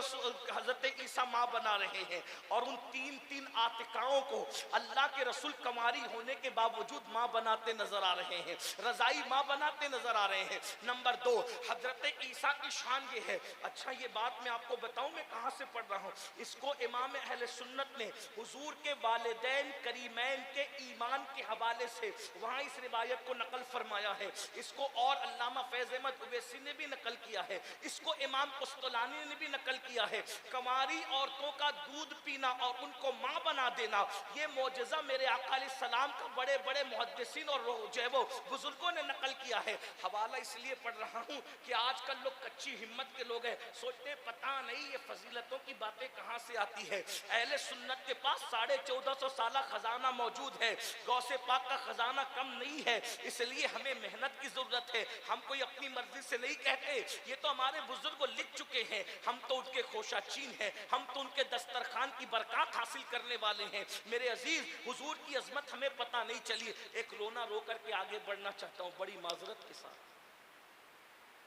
हजरत ईसा माँ बना रहे हैं और उन तीन तीन आतिकाओं को अल्लाह के रसूल कंवारी होने के बावजूद माँ बनाते नजर आ रहे हैं, रजाई माँ बनाते नजर आ रहे हैं। नंबर दो, हजरत ईसा की शान ये है। अच्छा, ये बात मैं आपको बताऊं मैं कहां से पढ़ रहा हूं। इसको इमाम अहले सुन्नत ने हुजूर के वालिदैन करीमैन के ईमान के हवाले से वहां इस रिवायत को नकल फरमाया है। इसको और अल्लामा फैज अहमद उवैसी ने भी नकल किया है, इसको इमाम कुस्तलानी ने भी नकल किया है। कंवारी औरतों का दूध पीना और उनको मां बना देना, ये मौजज़ा मेरे आका अलैहिस्सलाम का बड़े बड़े मुहद्दिसीन और जो है वो बुजुर्गों ने नकल किया है। हवाला इसलिए पढ़ रहा हूँ कि आजकल लोग कच्ची हिम्मत के लोग हैं, सोचते पता नहीं ये फजीलतों की बातें कहाँ से आती है। अहले सुन्नत के पास 1450 साल खजाना मौजूद है, गौसे पाक का खजाना कम नहीं है, इसलिए हमें मेहनत की जरूरत है। हम कोई अपनी मर्जी से नहीं कहते, ये तो हमारे बुजुर्ग लिख चुके हैं, हम तो उनके खोशा चीन हैं, हम तो उनके दस्तरखान की बरकत हासिल करने वाले हैं। मेरे अजीज, हुजूर की अजमत हमें पता नहीं चली। एक रोना रो करके आगे बढ़ना चाहता हूँ बड़ी माजरत के साथ।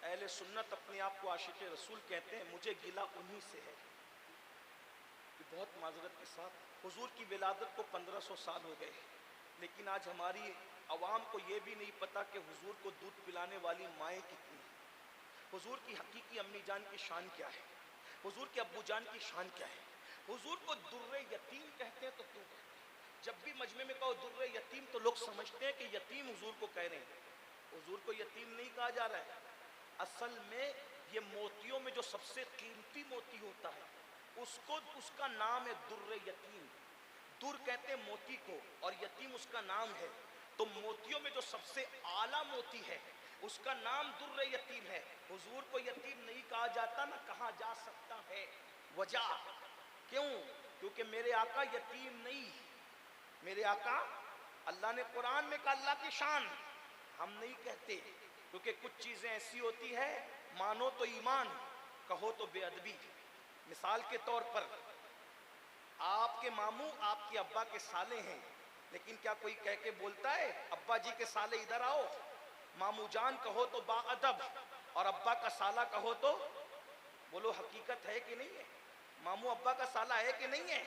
अहले सुन्नत अपने आप को आशिक़े रसूल कहते हैं, मुझे गिला उन्हीं से है। बहुत माजरत के साथ, हुजूर की विलादत को 1500 साल हो गए, लेकिन आज हमारी अवाम को यह भी नहीं पता कि हुजूर को दूध पिलाने वाली माएँ कितनी हैं, हुजूर की हकीकी अम्मी जान की शान क्या है, हुजूर के अब्बू जान की शान क्या है। हुजूर को दुर्रे यतीम कहते हैं तो क्यों कहते हैं? जब भी मजमे में कहो दुर्रे यतीम तो लोग समझते हैं कि यतीम हुजूर को कह रहे हैं। हुजूर को यतीम नहीं कहा जा रहा है, असल में ये मोतियों में जो सबसे कीमती मोती होता है उसको, उसका नाम है दुर्रे यतीम। दुर कहते हैं मोती को और यतीम उसका नाम है। तो मोतियों में जो सबसे आला मोती है उसका नाम दुर्रे यतीम है। हुजूर को यतीम नहीं कहा जाता, ना कहा जा सकता है। वजह क्यों? क्योंकि मेरे आका यतीम नहीं, मेरे आका, अल्लाह ने कुरान में कहा अल्लाह की शान, हम नहीं कहते, क्योंकि कुछ चीजें ऐसी होती है मानो तो ईमान, कहो तो बेअदबी। मिसाल के तौर पर आपके मामू आपके अब्बा के साले हैं, लेकिन क्या कोई कह के बोलता है अब्बा जी के साले इधर आओ? मामू जान कहो तो बाअदब और अब्बा का साला कहो तो बोलो हकीकत है कि नहीं है? मामू अब्बा का साला है कि नहीं है?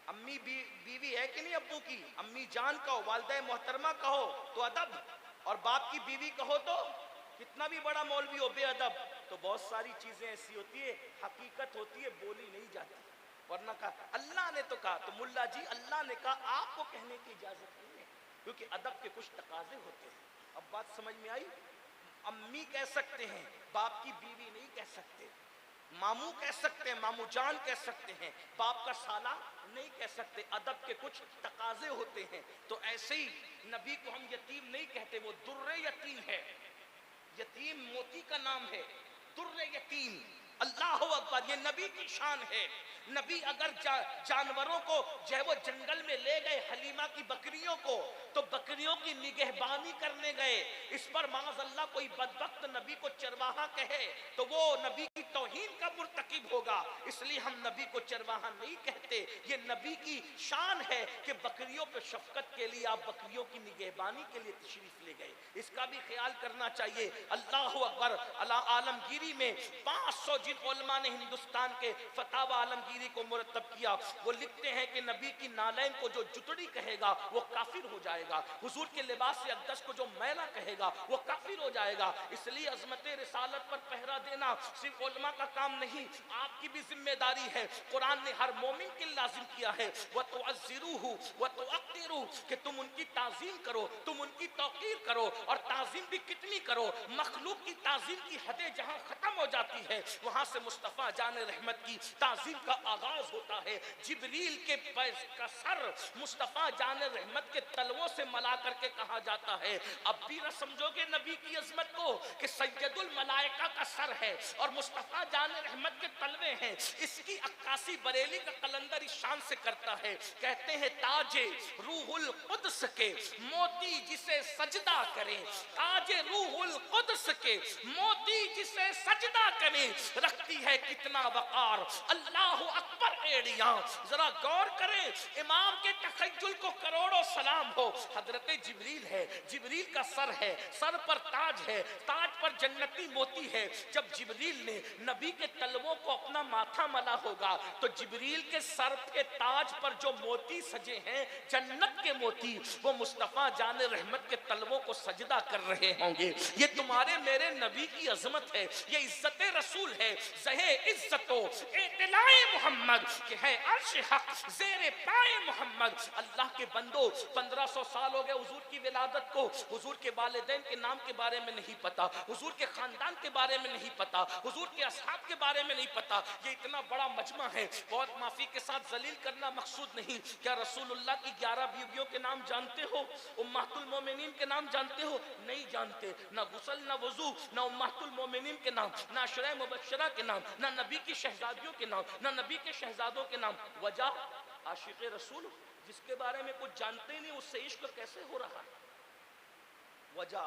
अम्मी बीवी है कि नहीं अब्बू की? अम्मी जान कहो, वालिदा मोहतरमा कहो तो अदब, और बाप की बीवी कहो तो कितना भी बड़ा मौलवी हो बेअदब। तो बहुत सारी चीजें ऐसी होती है, हकीकत होती है, बोली नहीं जाती। वरना कहा अल्लाह ने तो कहा, तो मुल्ला जी अल्लाह ने कहा, आपको कहने की इजाजत नहीं है, क्योंकि अदब के कुछ तकाजे होते हैं। अब बात समझ में आई? अम्मी कह सकते हैं, बाप की बीवी नहीं कह सकते। मामू कह सकते हैं, मामू जान कह सकते हैं, बाप का साला नहीं कह सकते। अदब के कुछ तकाजे होते हैं। तो ऐसे ही नबी को हम यतीम नहीं कहते, वो दुर्रे यतीम है। यतीम मोती का नाम है, दुर्रे यतीम। अल्लाह अकबर, ये नबी की शान है। नबी अगर जानवरों को जो है वो जंगल में ले गए, हलीमा की बकरियों को, तो बकरियों की निगहबानी करने गए। इस पर माज़अल्लाह कोई बदबख्त नबी को चरवाहा कहे तो वो नबी की तौहीन का मुर्तकिब होगा। इसलिए हम नबी को चरवाहा नहीं कहते। ये नबी की शान है कि बकरियों पे शफकत के लिए आप बकरियों की निगहबानी के लिए तशरीफ ले गए। इसका भी ख्याल करना चाहिए। अल्लाह अकबर। आलमगीरी में 500 जिन उलमा ने हिंदुस्तान के फतावा आलमगीरी को मुरतब किया, वो लिखते हैं कि नबी की नालैन को जो जुतड़ी कहेगा वो काफिर हो जाएगा। हुजूर के लिबास से अक़दस को जो मैला कहेगा वो काफिर हो जाएगा। इसलिए अज़मत रिसालत पर पहरा देना सिर्फ उलमा का काम नहीं, आपकी भी जिम्मेदारी है। कुरान ने हर मोमिन के लाजिम किया है, व तुअज़्ज़िरूहु व तुअक़्तिरू, कि तुम उनकी ताज़ीम करो, तुम उनकी तौक़ीर करो। और ताज़ीम भी कितनी करो? मखलूक की ताज़ीम की हदें जहाँ ख़त्म हो जाती है, वहाँ से मुस्तफ़ा जान रहमत की ताज़ीम का आगाज़ होता है। जिब्रील के पैर का सर मुस्तफ़ा जान रहमत के तलवों से मला करके कहा जाता है। अब भी न समझोगे नबी की अज़मत को कि सैयदुल मलाइका का सर है और मुस्तफ़ा जान रहमत के तलवे हैं। इसकी अक्कासी बरेली का कलंदर इस शान से करता है। कहते हैं ताजे रूहुल कुद्स के मोती जिसे सजदा करें, ताजे रूहुल कुद्स के मोती जिसे सजदा करें, रखती है कितना वकार। अल्लाह अकबर एड़ियां, जरा गौर करें। इमाम के तखज्जुल को करोड़ों सलाम हो। हजरत जिब्रील है, जिब्रील का सर है, सर पर ताज है, ताज पर जन्नती मोती है। जब जिब्रील ने नबी के तलवों को अपना माथा मला होगा, तो जिब्रील के सर पे ताज पर जो मोती सजे हैं, जन्नत के मोती, वो मुस्तफ़ा जान रहमत के तलवों को सजदा कर रहे होंगे। ये तुम्हारे मेरे नबी की अजमत है, ये इज्जत रसूल है। ज़हे इज्जतो एतलाए मोहम्मद के है अर्श हक ज़ेरे पाए मोहम्मद। अल्लाह के बंदो, 1500 साल हो गए हुजूर की विलादत को। हुजूर के वालिदैन के नाम के बारे में नहीं पता, हुजूर के खानदान के बारे में नहीं पता, हुजूर के असहाब के बारे में नहीं पता। ये इतना बड़ा मजमा है। बहुत माफी के साथ जलील करना मकसूद नहीं। क्या रसूलुल्लाह की 11 बीवियों के नाम जानते हो? उम्महातुल मोमिनीन के नाम जानते हो? नहीं जानते। ना गुसल, ना वजू, ना उम्महातुल मोमिनीन के नाम, ना अशरा मुबश्शरा के नाम, ना नबी की शहजादियों के नाम, ना नबी के शहजादों के नाम। वजह आशिक रसूल, जिसके बारे में कुछ जानते ही नहीं, उससे इश्क कैसे हो रहा है? वजह,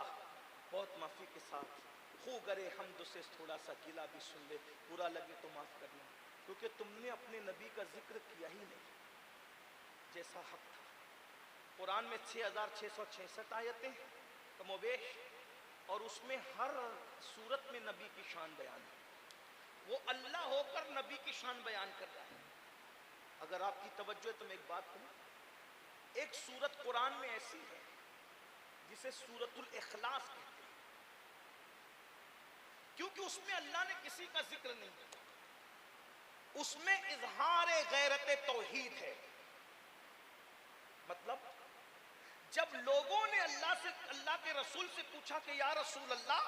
बहुत माफी के साथ खू गरे हमद से थोड़ा सा गिला भी सुन ले, बुरा लगे तो माफ करना, क्योंकि तुमने अपने नबी का जिक्र किया ही नहीं जैसा हक था। कुरान में 6666 आयतें कमोबेश, और उसमें हर सूरत में नबी की शान बयान है। वो अल्लाह होकर नबी की शान बयान कर रहा है। अगर आपकी तवज्जो है तो मैं एक बात कहूं, एक सूरत कुरान में ऐसी है जिसे सूरतुल इखलास कहते हैं, क्योंकि उसमें अल्लाह ने किसी का जिक्र नहीं किया। उसमें इजहार गैरत तौहीद है। मतलब जब लोगों ने अल्लाह से, अल्लाह के रसूल से पूछा कि या रसूल अल्लाह,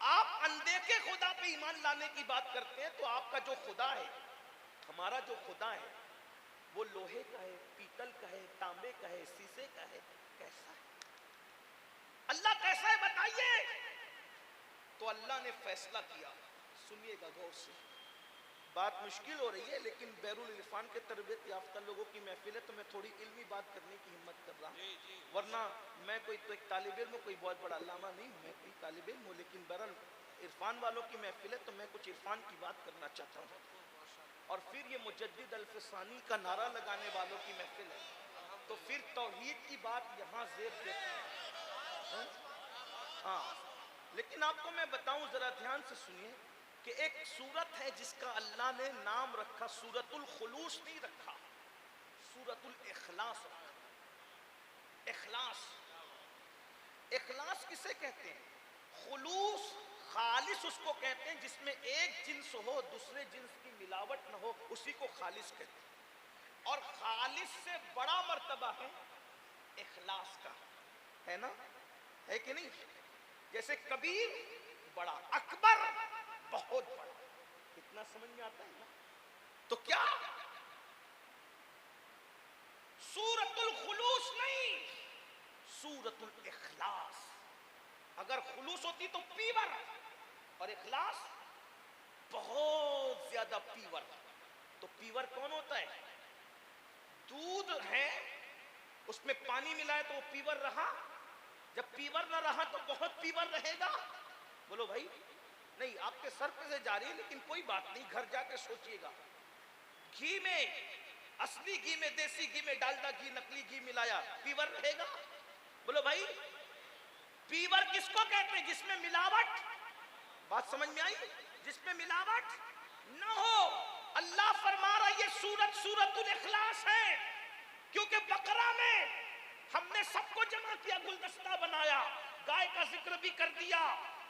आप अनदेखे खुदा पे ईमान लाने की बात करते हैं, तो आपका जो खुदा है, हमारा जो खुदा है, वो लोहे का है, पीतल का है, तांबे का है, शीशे का है, कैसा है? अल्लाह कैसा है बताइए। तो अल्लाह ने फैसला किया, सुनिएगा गौर से, बात मुश्किल हो रही है, लेकिन बैरुल इरफान के तरबियत याफ्ता लोगों की महफिल है, तो मैं थोड़ी इल्मी बात करने की हिम्मत कर रहा हूँ। वरना मैं कोई तो एक तालिब इल्म, कोई बहुत बड़ा अल्लामा नहीं हूँ, मैं कोई तालिब इल्म हूँ, लेकिन बहरहाल इरफान वालों की महफिल है, तो मैं कुछ इरफान की बात करना चाहता हूँ। और फिर ये मुजद्दिद अल्फसानी का नारा लगाने वालों की महफिल है, तो फिर तौहीद की बात यहाँ ज़ेब देती है। हाँ, लेकिन आपको मैं बताऊँ, ज़रा ध्यान से सुनिए कि एक सूरत है जिसका अल्लाह ने नाम रखा, सूरतुल खुलूस नहीं रखा, सूरतुल इखलास रखा। इखलास, इखलास किसे कहते हैं? खुलूस खालिस उसको कहते हैं जिसमें एक जिन्स हो, दूसरे जिन्स की मिलावट न हो, उसी को खालिस कहते हैं। और खालिस से बड़ा मर्तबा है इखलास का, है ना, है कि नहीं? जैसे कबीर बड़ा, अकबर बहुत बड़ा, इतना समझ में आता है ना? तो क्या सूरतुल खुलूस नहीं, सूरतुल इखलास। अगर खुलूस होती तो पीवर, और इखलास बहुत ज्यादा पीवर। तो पीवर कौन होता है? दूध है, उसमें पानी मिलाए तो वो पीवर रहा, जब पीवर ना रहा तो बहुत पीवर रहेगा। बोलो भाई, नहीं आपके सर पे से जा रही है, लेकिन कोई बात नहीं, घर जाके सोचिएगा। घी में, असली घी में, देसी घी में डालडा घी, नकली घी मिलाया, पीवर रहेगा? बोलो भाई, पीवर किसको कहते हैं? जिसमें मिलावट, बात समझ में आई? जिसमें मिलावट न हो। अल्लाह फरमा रहा ये सूरत सूरतुल इखलास है, क्योंकि बकरा में हमने सबको जमा किया, गुलदस्ता बनाया, गाय का जिक्र भी कर दिया,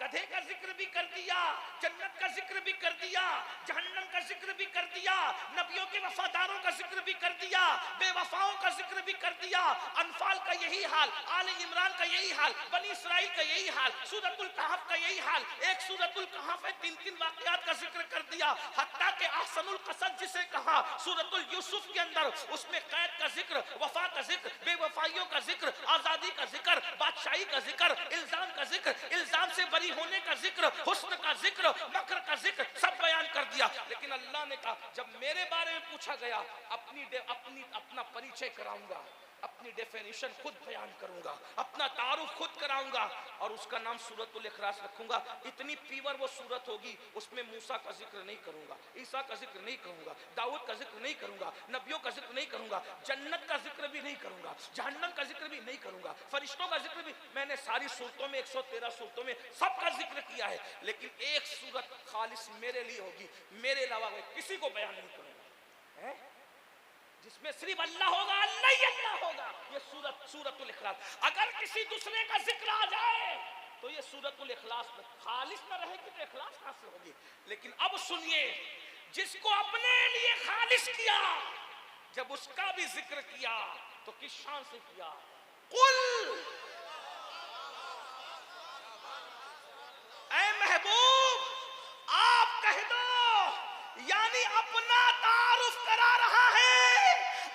गधे का जिक्र भी कर दिया, जन्नत का जिक्र भी कर दिया, जहन्नम का जिक्र भी कर दिया, नबियों के वफादारों का जिक्र भी कर दिया, बेवफाओं का जिक्र भी कर दिया। अनफाल का यही हाल, आले इमरान का यही हाल, बनी इसराइल का यही हाल, सूरतुल कहफ का यही हाल। एक सूरतुल कहफ है, 3-3 वाकयात का जिक्र कर दिया। हत्ता के अहसनुल क़सस जिसे कहा सूरतुल यूसुफ के अंदर, उसमें कैद का जिक्र, वफा का जिक्र, बेवफाइयों का जिक्र, आजादी का जिक्र, बादशाही का जिक्र, इल्जाम का जिक्र, इल्जाम से बरी होने का जिक्र, हुस्न का जिक्र, मकर का जिक्र, सब बयान कर दिया। लेकिन अल्लाह ने कहा जब मेरे बारे में पूछा गया, अपना परिचय कराऊंगा, अपनी डेफिनेशन खुद बयान करूंगा, अपना तारुफ खुद कराऊंगा, और उसका नाम सूरतुल इखलास रखूंगा। इतनी पीवर वो सूरत होगी, उसमें मूसा का जिक्र नहीं करूंगा, ईसा का जिक्र नहीं करूंगा, दाऊद का जिक्र नहीं करूंगा, नबियों का जिक्र नहीं करूंगा, जन्नत का जिक्र भी नहीं करूंगा, जहन्नम का जिक्र भी नहीं करूंगा, फरिश्तों का जिक्र भी। मैंने सारी सूरतों में, 113 सूरतों में सबका जिक्र किया है, लेकिन एक सूरत खालिस मेरे लिए होगी, मेरे अलावा किसी को बयान नहीं करूंगा, है? जिसमें सिर्फ अल्लाह होगा, अल्लाह ही अल्लाह होगा। ये सूरतुल इखलास। अगर किसी दूसरे का जिक्र आ जाए तो ये सूरतुल इखलास खालिस न रहेगी तो इखलास कहां से होगी? लेकिन अब सुनिए, जिसको अपने लिए खालिस किया, जब उसका भी जिक्र किया तो किस शान से किया? कुल, ऐ महबूब आप कह दो, यानी अपना तारुफ करा रहा है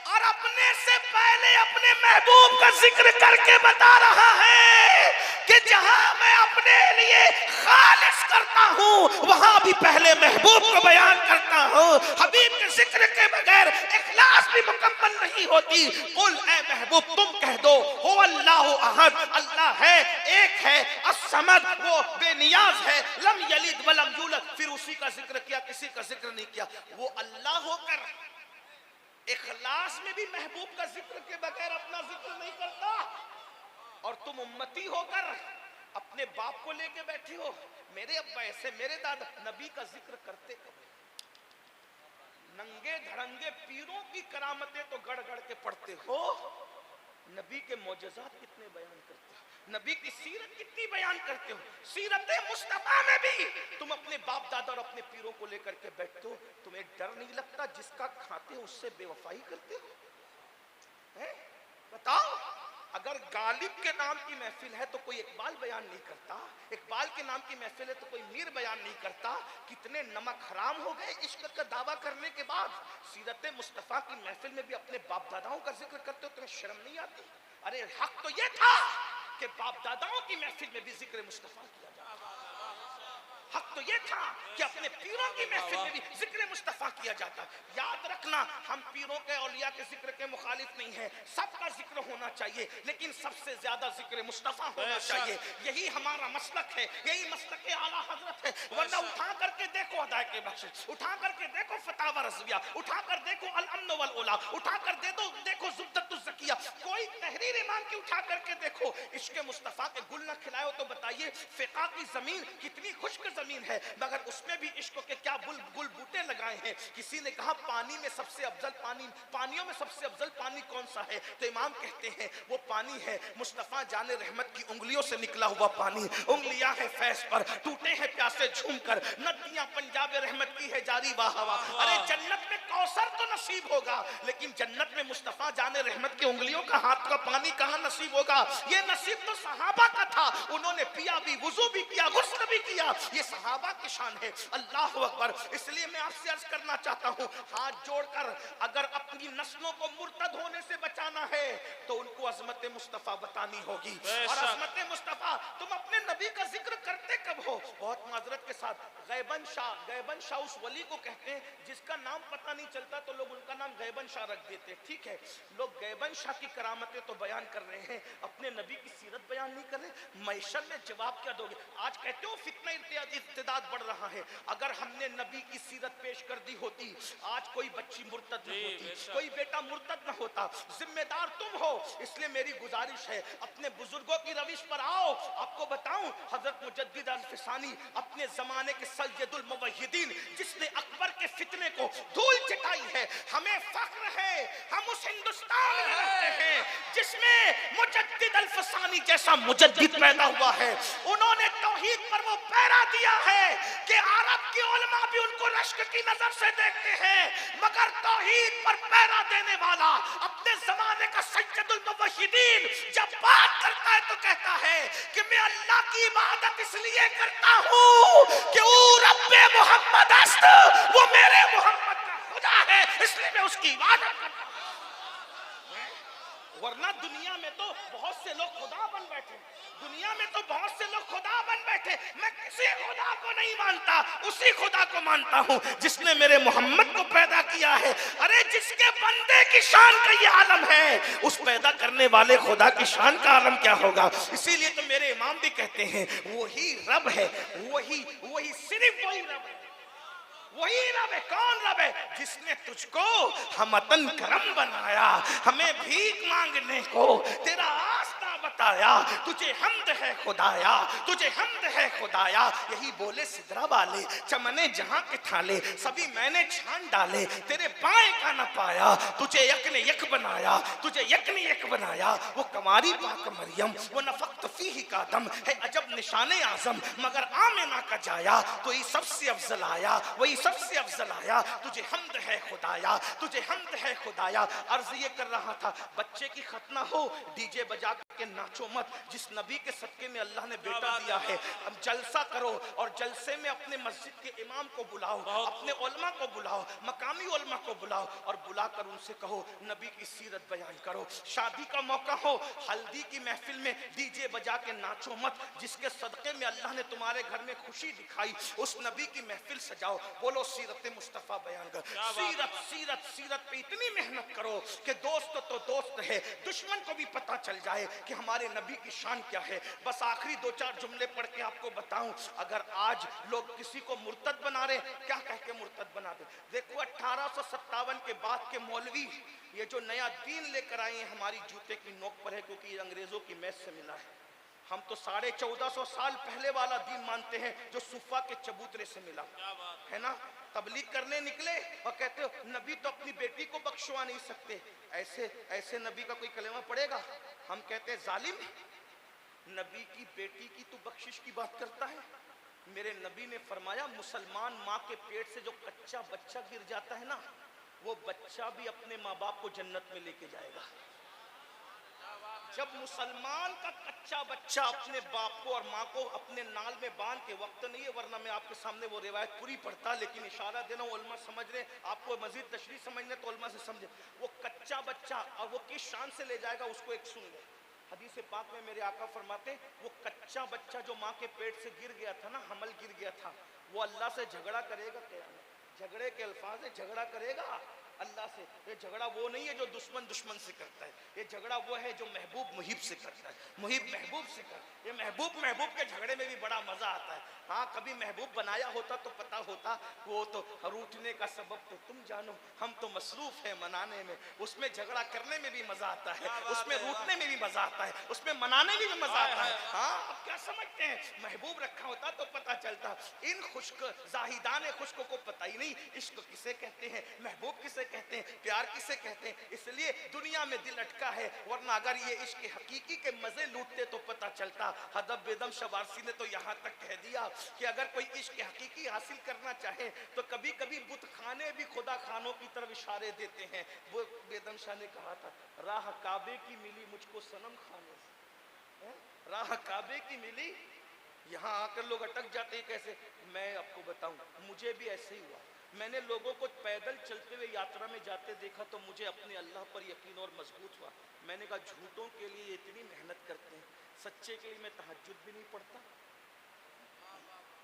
और अपने से पहले अपने महबूब का जिक्र करके बता रहा है कि जहां मैं अपने लिए खालिस करता हूं, वहां भी पहले महबूब को बयान करता हूं। हबीब के जिक्र के बगैर इखलास भी मुकम्मल नहीं होती। कुल ऐ महबूब तुम कह दो, हो अल्लाहु अहद, अल्लाह है, एक है, अस्समद, वो बेनियाज है, लम यलिद वलम यूलद। फिर उसी का जिक्र किया, किसी का जिक्र नहीं किया। वो अल्लाह होकर इखलास में भी महबूब का जिक्र के बगैर अपना जिक्र नहीं करता, और तुम उम्मती होकर अपने बाप को लेके बैठे हो, मेरे अब्बा ऐसे, मेरे दादा, नबी का जिक्र करते कब? नंगे धड़ंगे पीरों की करामतें तो गढ़ गढ़ के पढ़ते हो, नबी के मौजज़ात कितने बयान करते हो, नबी की सीरत कितनी बयान करते हो। सीरत मुस्तफा में भी तुम अपने बाप दादा और अपने पीरों को लेकर के बैठते हो। तुम्हें डर नहीं लगता जिसका खाते हो उससे बेवफाई करते हो? है? बताओ, अगर गालिब के नाम की महफिल है तो कोई इकबाल बयान नहीं करता, इकबाल के नाम की महफिल है तो कोई मीर बयान नहीं करता। कितने नमक हराम हो गए इश्क का दावा करने के बाद। सीरत मुस्तफा की महफिल में भी अपने बाप दादाओं का जिक्र करते हो, तुम्हें शर्म नहीं आती? अरे हक तो ये था कि बाप दादाओं की महफिल में भी जिक्र मुस्तफा किया जाए। हक तो ये था कि अपने पीरों की महफिल में भी जिक्र मुस्तफा किया जाता। याद रखना, हम पीरों के औलिया के जिक्र के मुखालिफ नहीं है, सबका जिक्र होना चाहिए, लेकिन सबसे ज्यादा जिक्र मुस्तफा होना चाहिए। यही हमारा मसलक है, यही मसलक आला हजरत है। वरना उठा करके देखो अदाए के बख्शिश, उठा करके देखो फतावा रज़विया, उठा कर देखो अल अम्न वल उला, उठा कर देखो जुब्दतुज़ ज़किया, कोई तहरीर ईमान की उठा करके देखो, इश्क मुस्तफा के गुल ना खिलाओ तो बताइए फिका की जमीन कितनी खुश्क जमीन है, मगर उसमें भी इश्क के क्या गुल बूटे लगाए हैं। किसी ने कहा पानी में सबसे अफजल पानी, पानियों में सबसे अफजल पानी कौन सा है, तो इमाम कहते हैं वो पानी है मुस्तफा जाने रहमत की उंगलियों से निकला हुआ पानी। उंगलियां हैं फैज पर, टूटे हैं प्यासे झूमकर, नदियां पंजाब रहमत की है जारी वाह वाह। अरे जन्नत में कौसर तो नसीब होगा, लेकिन जन्नत में मुस्तफा जाने रहमत की उंगलियों का हाथ का पानी कहां नसीब होगा। ये नसीब तो सहाबा का था, उन्होंने पिया भी, वुजू भी किया, गुस्ल भी किया। ये सहाबा की शान है। अल्लाह अकबर। इसलिए मैं आपसे अर्ज करना चाहता हूं, हाथ जोड़कर अगर अपनी नस्लों को मुर्तद होने से बचाना है तो उनको अजमत मुस्तफा बतानी होगी। और अजमत मुस्तफा, तुम अपने नबी का जिक्र करते कब हो? बहुत माजरत के साथ गैबन शाह उस वली को कहते हैं जिसका नाम पता नहीं चलता तो लोग उनका नाम गैबन शाह रख देते हैं। ठीक है, लोग गैबन शाह की करामतें तो बयान कर रहे हैं, अपने नबी की सीरत बयान नहीं कर रहे। मैशर में जवाब क्या दोगे? आज कहते हो फितना इर्तिदाद बढ़ रहा है, अगर हमने नबी की सीरत पेश कर दी होती आज कोई बच्ची मुर्तद न होती, कोई बेटा मुर्तद न होता। जिम्मेदार तुम हो, इसलिए मेरी गुजारिश है अपने बुजुर्गों की रविश पर आओ। आपको बताऊं, हजरत मुजद्दिद अल-फिसानी अपने जमाने के सय्यदुल मुवहिदीन, जिसने अकबर के फितने को धूल चटाई है। हमें फख्र है, हम उस हिंदुस्तान में रहते हैं जिसमें मुजद्दिद अल-फिसानी जैसा मुजद्दिद पैदा हुआ है। उन्होंने तौहीद पर वो पहरा दिया है कि अरब के उलमा भी उनको रश्क की नजर से देखते हैं, मगर तौहीद पर पहरा देने वाला अपने जमाने का सय्यदुल मुवहिदीन जब बात करता है तो कहता है कि मैं अल्लाह की इबादत इसलिए करता हूं कि वो रब्बे मोहम्मद अस्त, वो मेरे मोहम्मद का खुदा है, इसलिए मैं उसकी इबादत करता हूं। वरना दुनिया में तो बहुत से लोग खुदा बन बैठे, दुनिया में तो बहुत से लोग खुदा बन बैठे। मैं किसी खुदा को नहीं मानता, उसी खुदा को मानता हूं जिसने मेरे मोहम्मद को पैदा किया है। अरे जिसके बंदे की शान का ये आलम है, उस पैदा करने वाले खुदा की शान का आलम क्या होगा। इसीलिए तो मेरे इमाम भी कहते हैं वही रब है, वही सिर्फ वही रब है, वही रब है। कौन रब है? जिसने तुझको हमतन करम बनाया, हमें भीख मांगने को तेरा आस्था बताया। तुझे हमद है खुदाया, तुझे हमद है खुदाया। यही बोले सिदरा वाले, चमने जहां के थाले सभी मैंने छान डाले, तेरे पाए का न पाया। तुझे यक ने यक बनाया, तुझे यक ने यक बनाया। वो कमारी पाक मरियम, वो नफक्त फीही का दम है अजब निशाने आजम, मगर आमिना का जाया तो ये सबसे अफजल आया, वही सबसे अफजल आया। तुझे हमद है खुदाया, तुझे हमद है खुदाया। अर्ज ये कर रहा था, बच्चे की खतना हो डीजे बजा के नाचो मत। जिस नबी के सदके में अल्लाह ने बेटा दिया है, अब जलसा करो और जलसे में अपने मस्जिद के इमाम को बुलाओ, अपने उलमा को बुलाओ, मकामी उलमा को बुलाओ और बुलाकर उनसे कहो नबी की सीरत बयान करो। शादी का मौका हो, हल्दी की महफिल में डीजे बजा के नाचो मत। जिसके सदके में अल्लाह ने तुम्हारे घर में खुशी दिखाई, उस नबी की महफिल सजाओ। बोलो सीरत मुस्तफा बयान कर। सीरत सीरत सीरत पे इतनी मेहनत करो कि दोस्त तो दोस्त है, दुश्मन को भी पता चल जाए कि हमारे नबी की शान क्या है। बस आखिरी दो चार जुमले पढ़ के आपको बताऊं, अगर आज लोग किसी को मुर्तद बना रहे, क्या कह के मुर्तद बना दे। देखो 1857 के बाद के मौलवी ये जो नया दीन लेकर आए हैं हमारी जूते की नोक पर है, क्योंकि ये अंग्रेजों की मैस से मिला है। हम तो 1450 साल पहले वाला दीन मानते हैं जो सुफा के चबूतरे से मिला है ना। तबलीग करने निकले और कहते हो नबी तो अपनी बेटी को बख्शवा नहीं सकते, ऐसे नबी का कोई कलेमा पड़ेगा? हम कहते हैं जालिम, नबी की बेटी की तू बख्शिश की बात करता है। मेरे नबी ने फरमाया मुसलमान माँ के पेट से जो कच्चा बच्चा गिर जाता है ना, वो बच्चा भी अपने माँ बाप को जन्नत में लेके जाएगा। जब मुसलमान का कच्चा बच्चा अपने बाप को और माँ को अपने नाल में बांध के, वक्त नहीं है वरना मैं आपके सामने वो रिवायत पूरी पढ़ता, लेकिन इशारा देना उलमा समझ रहे, आपको मजीद तशरीह समझने तो उलमा से समझे। वो कच्चा बच्चा और वो किस शान से ले जाएगा उसको एक सुन ले। हदीस पाक में मेरे आका फरमाते वो कच्चा बच्चा जो माँ के पेट से गिर गया था ना, हमल गिर गया था, वो अल्लाह से झगड़ा करेगा। क्या झगड़े के अल्फाज है, झगड़ा करेगा अल्लाह से। ये झगड़ा वो नहीं है जो दुश्मन दुश्मन से करता है, ये झगड़ा वो है जो महबूब मुहिब से करता है, मुहिब महबूब से कर। ये महबूब महबूब के झगड़े में भी बड़ा मजा आता है। हाँ, कभी महबूब बनाया होता तो पता होता, वो तो रूठने का सबब तो तुम जानो, हम तो मसरूफ है मनाने में। उसमें झगड़ा करने में भी मजा आता है, उसमें रूठने में भी मजा आता है, उसमें मनाने में भी मजा आता है। हाँ, आप क्या समझते हैं, महबूब रखा होता तो पता चलता। इन खुश्क जाहिदान खुश्क को पता ही नहीं इश्क किसे कहते हैं, महबूब किसे कहते हैं, प्यार किसे कहते हैं। इसलिए दुनिया में दिल अटका है, वरना अगर ये इश्क हकीकी के मजे लूटते तो पता चलता। हदब बेदम शवारसी ने तो यहाँ तक कह दिया कि अगर कोई इश्क हकीकी हासिल करना चाहे तो कभी कभी बुत खाने भी खुदा खानों की तरफ इशारे देते हैं। वो बेदम शाह ने कहा था, राह काबे की मिली मुझको सनम खाने से, राह काबे की मिली। यहाँ आकर लोग अटक जाते हैं कैसे, मैं आपको बताऊं, मुझे भी ऐसे ही हुआ। मैंने लोगों को पैदल चलते हुए यात्रा में जाते देखा तो मुझे अपने अल्लाह पर यकीन और मजबूत हुआ। मैंने कहा झूठों के लिए इतनी मेहनत करते हैं, सच्चे के लिए मैं तहज्जुद भी नहीं पढ़ता।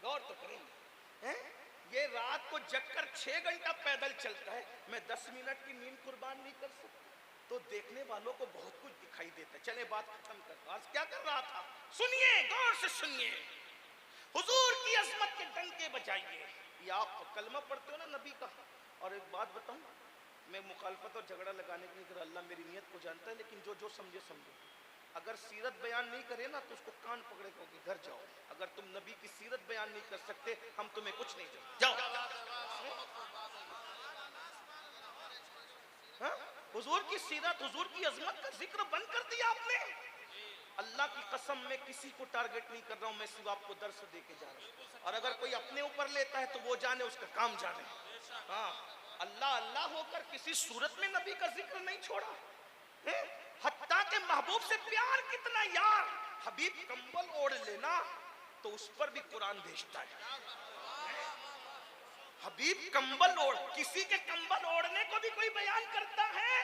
गौर तो करेंगे हैं? ये रात को जगकर 6 घंटा पैदल चलता है, मैं 10 मिनट की नींद कुर्बान नहीं कर सकता। तो देखने वालों को बहुत कुछ दिखाई देता है। चले बात खत्म कर, आज क्या कर रहा था सुनिए, गौर से सुनिए। हुजूर की अजमत के डंके बजाइए। ये आप कलमा पढ़ते हो ना नबी का। और एक बात बताऊं, मैं मुखालफत और झगड़ा लगाने के लिए, अल्लाह मेरी नियत को जानता है, लेकिन जो जो समझे समझे। अगर सीरत बयान नहीं करे ना तो उसको कान पकड़े कहोगे घर जाओ। अगर तुम नबी की सीरत बयान नहीं कर सकते, हम तुम्हें कुछ नहीं देंगे, जाओ। हाँ? हुजूर की सीरत, हुजूर की अजमत का जिक्र बंद कर दिया आपने। अल्लाह की कसम, मैं किसी को टारगेट नहीं कर रहा हूं, मैं सिर्फ आपको दर्स दे के जा रहा हूं। और अगर कोई अपने ऊपर लेता है तो वो जाने, उसका काम जाने। हाँ, अल्लाह अल्लाह होकर किसी सूरत में नबी का जिक्र नहीं छोड़ा। हत्ता के महबूब से प्यार कितना यार, हबीब कंबल ओढ़ लेना तो उस पर भी कुरान भेजता है। हबीब कंबल ओढ़, किसी के कंबल ओढ़ने को भी कोई बयान करता है,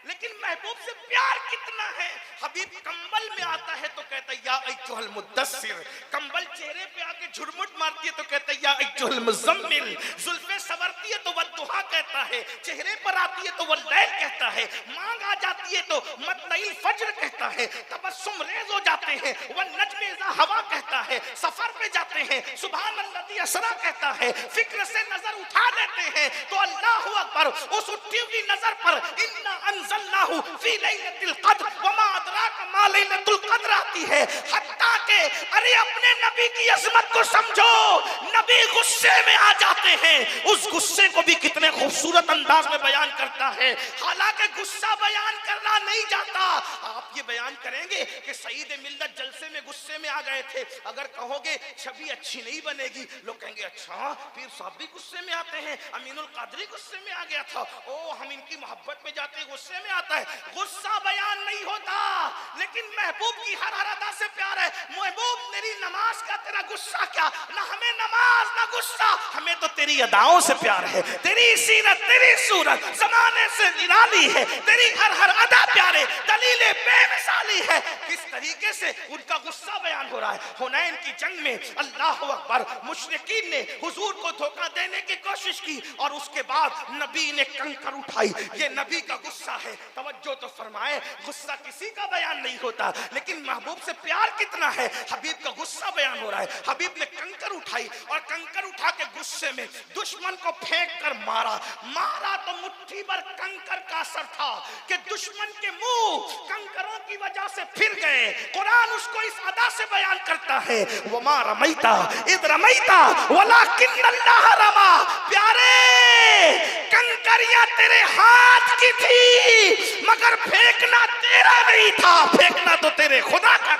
लेकिन महबूब से प्यार कितना है। हबीब कंबल में आता है तो कहता है या अय्युहल मुद्दस्सिर, कंबल चेहरे पे आके झुरमुट मारती है तो कहता है या अय्युहल मुज़म्मिल, जुल्फे सवरती है तो वद्दुहा कहता है, चेहरे पर आती है तो वल्लैल कहता है, मांग आ जाती है तो मतलइल फज्र कहता है, तबस्सुम रेज हो जाते हैं वन्नज्म इज़ा हवा कहता है, सफर पे जाते हैं सुबहानल्लज़ी असरा कहता है, फिक्र से नजर उठा लेते हैं तो अल्लाहु अकबर, उस उठी हुई नजर पर इन्ना अंज़लनाहु फी लैलतिल क़द्र वमा अदराका मा लैलतुल क़द्र आती है। हत्ता के अरे अपने नबी की अजमत को समझो, नबी गुस्से में आ जाते हैं, उस गुस्से को भी कितने खूबसूरत अंदाज में बयान करता है। हालांकि गुस्सा बयान करना नहीं जाता। आप ये बयान करेंगे कि सईद मिल्लत जलसे में गुस्से में आ गए थे, अगर कहोगे छवि अच्छी नहीं बनेगी, लोग कहेंगे अच्छा पीर साहब भी गुस्से में आते हैं, अमीनुल कादरी गुस्से में आ गया था, ओ हम इनकी मोहब्बत में जाते गुस्से में आता है। गुस्सा बयान नहीं होता, लेकिन महबूब की हर हर अदा से प्यार है। महबूब तेरी नमाज का तेरा गुस्सा क्या, ना हमें नमाज ना गुस्सा, हमें तो तेरी अदाओं से प्यार है, तेरी सीरत तेरी सूरत जमाने से निराली है, तेरी हर हर अदा प्यारे, दलीलें बेमिसाली है। किस तरीके से उनका गुस्सा बयान हो रहा है। हुनैन की जंग में अल्लाह अकबर, मुशरिकीन ने हुजूर को धोखा देने की कोशिश की और उसके बाद नबी ने कंकर उठाई। ये नबी का गुस्सा है। तवज्जो तो फरमाए, गुस्सा किसी का बयान नहीं होता, लेकिन महबूब से प्यार कितना है, हबीब का गुस्सा बयान हो रहा है। हबीब ने कंकर उठाई और कंकर उठा के गुस्से में दुश्मन को फेंक कर मारा। मारा तो मुट्ठी भर कंकर का असर था कि दुश्मन के मुंह कंकरों की वजह से फिर गए। कुरान उसको इस अदा से बयान करता है, वमा रमैता इद रमैता वलाकिन्नल्लाह रमा। प्यारे, कंकरियां तेरे हाथ की थी मगर फेंकना तेरा नहीं था, फेंकना तो तेरे खुदा का।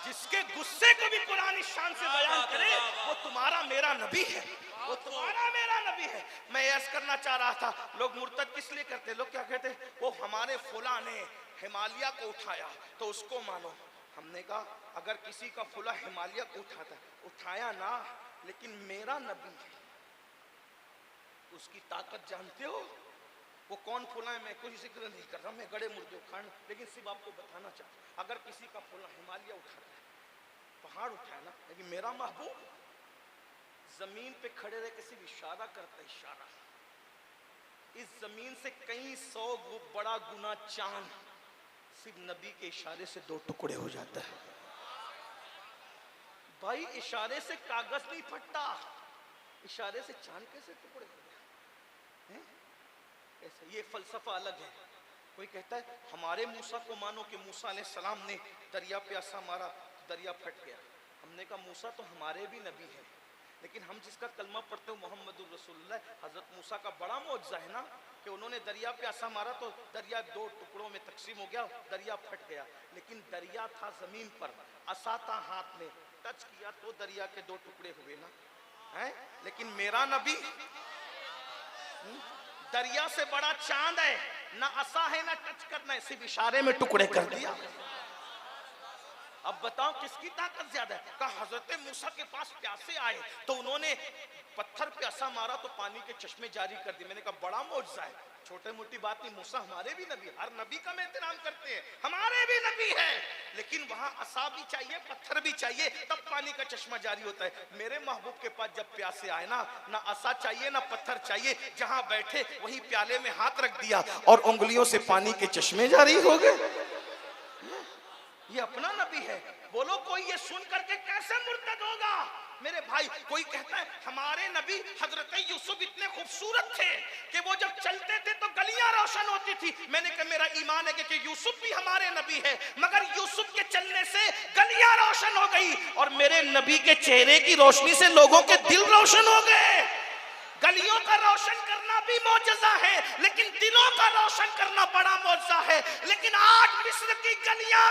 जिसके गुस्से को भी कुरान इस शान से बयान करे, वो तुम्हारा मेरा नबी है, वो तुम्हारा मेरा नबी है। मैं ऐसा करना चाह रहा था, लोग मुर्तद किस लिए करते, लोग क्या कहते, वो हमारे फुला ने हिमालय को उठाया तो उसको मानो। हमने कहा अगर किसी का फुला हिमालय को उठाता, उठाया ना, लेकिन मेरा नबी है, उसकी ताकत जानते हो? वो कौन फुला है, मैं कोई जिक्र नहीं कर रहा, मैं गड़े मुर्दे उखाड़, लेकिन सिर्फ आपको बताना चाहता, अगर किसी का फुला हिमालय उठाता है, पहाड़ उठाया ना, लेकिन मेरा महबूब जमीन पे खड़े रह के सिर्फ इशारा करता है, इशारा इस जमीन से कई सौ बड़ा गुना चांद सिर्फ नबी के इशारे से दो टुकड़े हो जाता है। भाई इशारे से कागज नहीं फटता, इशारे से चांद कैसे टुकड़े हो गए? ऐसा ये फलसफा अलग है। कोई कहता है हमारे मूसा को मानो कि मूसा अलैहिस्सलाम ने दरिया पे ऐसा मारा, दरिया फट गया। हमने कहा मूसा तो हमारे भी नबी है, लेकिन हम जिसका कलमा पढ़ते हो मोहम्मदुर रसूलुल्लाह, हजरत मूसा का बड़ा मौजज़ा है ना कि उन्होंने दरिया पे ऐसा मारा तो दरिया दो टुकड़ों में तकसीम हो गया, दरिया फट गया। लेकिन दरिया था जमीन पर, असा था हाथ में, टच किया तो दरिया के दो टुकड़े हुए ना है। लेकिन मेरा नबी दरिया से बड़ा चांद है, ना असा है ना टच करना है, सिर्फ इशारे में टुकड़े कर दिया। अब बताओ किसकी ताकत ज्यादा है? कहा हजरत मूसा के पास प्यासे आए तो उन्होंने पत्थर पे ऐसा मारा तो पानी के चश्मे जारी कर दिए। मैंने कहा बड़ा मौजज़ा है, छोटे मोटी बात नहीं। मूसा हमारे भी नबी, हर नबी का मैं एहतराम करते हैं, हमारे भी नबी है, लेकिन वहां असा भी चाहिए, पत्थर भी चाहिए, तब पानी का चश्मा जारी होता है। मेरे महबूब के पास जब प्यासे आए ना, ना असा चाहिए ना पत्थर चाहिए, जहां बैठे वहीं प्याले में हाथ रख दिया और उंगलियों से पानी के चश्मे जारी हो गए। ये अपना नबी है। बोलो कोई ये सुन करके कैसे मुर्तद होगा? मेरे भाई कोई कहता है हमारे नबी हजरत यूसुफ इतने खूबसूरत थे कि वो जब चलते थे तो गलियां रोशन होती थी। मैंने कहा मेरा ईमान है कि यूसुफ भी हमारे नबी है, मगर यूसुफ के चलने से गलियां रोशन हो गई और मेरे नबी के चेहरे की रोशनी से लोगों के दिल रोशन हो गए। गलियों का रोशन करना भी मौजज़ा है, लेकिन दिलों का रोशन करना बड़ा मौजज़ा है। लेकिन आज मिस्र की गलियां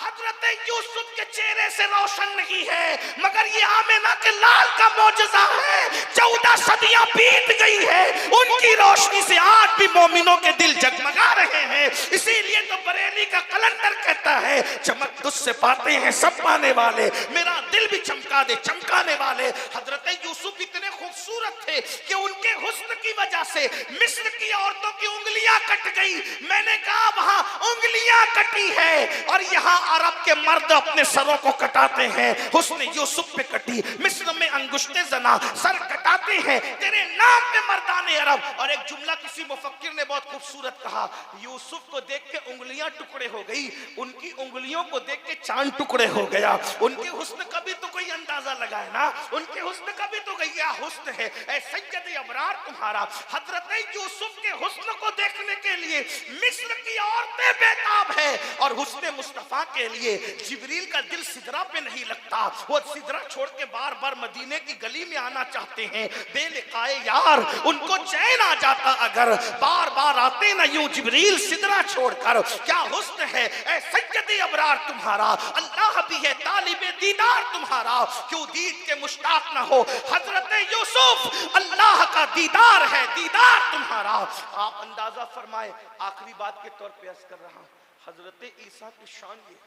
हजरत यूसुफ के चेहरे से रोशन नहीं है, मगर ये आमिना के लाल का मौजज़ा है। 14 सदियां बीत गई है, उनकी रोशनी से आज भी मोमिनों के दिल जगमगा रहे हैं। इसीलिए तो बरेली का कलंदर कहता है चमक तुझसे पाते हैं सब पाने वाले, मेरा दिल भी चमका दे चमकाने वाले। हजरत यूसुफ इतने खूबसूरत थे कि उनके हुस्न की वजह से मिस्र की औरतों की उंगलियां कट गई। मैंने कहा वहां उंगलियां कटी है और यहाँ अरब के मर्द अपने सरों को कटाते हैं, हुस्न यूसुफ पे कटी। मिस्र में अंगुश्ते जना सर कटाते हैं, तेरे नाम पे मर्दाने अरब। और एक जुमला किसी मुफक्किर ने बहुत खूबसूरत कहा, यूसुफ को देख के उंगलियां टुकड़े हो गई, उनकी उंगलियों को देख के चांद टुकड़े हो गया। उनके हुस्न का भी तो कोई अंदाजा लगाए ना, उनके हुस्न का भी तो क्या हुस्न है। ऐसे अबरार तुम्हारा। हजरत यूसुफ के हुस्न को देखने के लिए मिस्र की औरतें बेताब है और हुस्न मुस्तफा के लिए जिब्रील का दिल सिदरा पे नहीं लगता। वो सिदरा छोड़ के बार बार मदीने की गली में आना चाहते हैं। बेलिकाए यार उनको चैन आ जाता अगर बार बार आते ना यूं जिब्रील सिदरा छोड़कर। क्या हुस्न है ऐ सैयद अबरार तुम्हारा, अल्लाह भी है तालिबे दीदार तुम्हारा। क्यों दीद के मुश्ताक ना हो हजरत यूसुफ, अल्लाह का दीदार है दीदार तुम्हारा। आप अंदाजा फरमाए, आखिरी बात के तौर पे अर्ज कर रहा हूं, हजरत ईसा की शान ये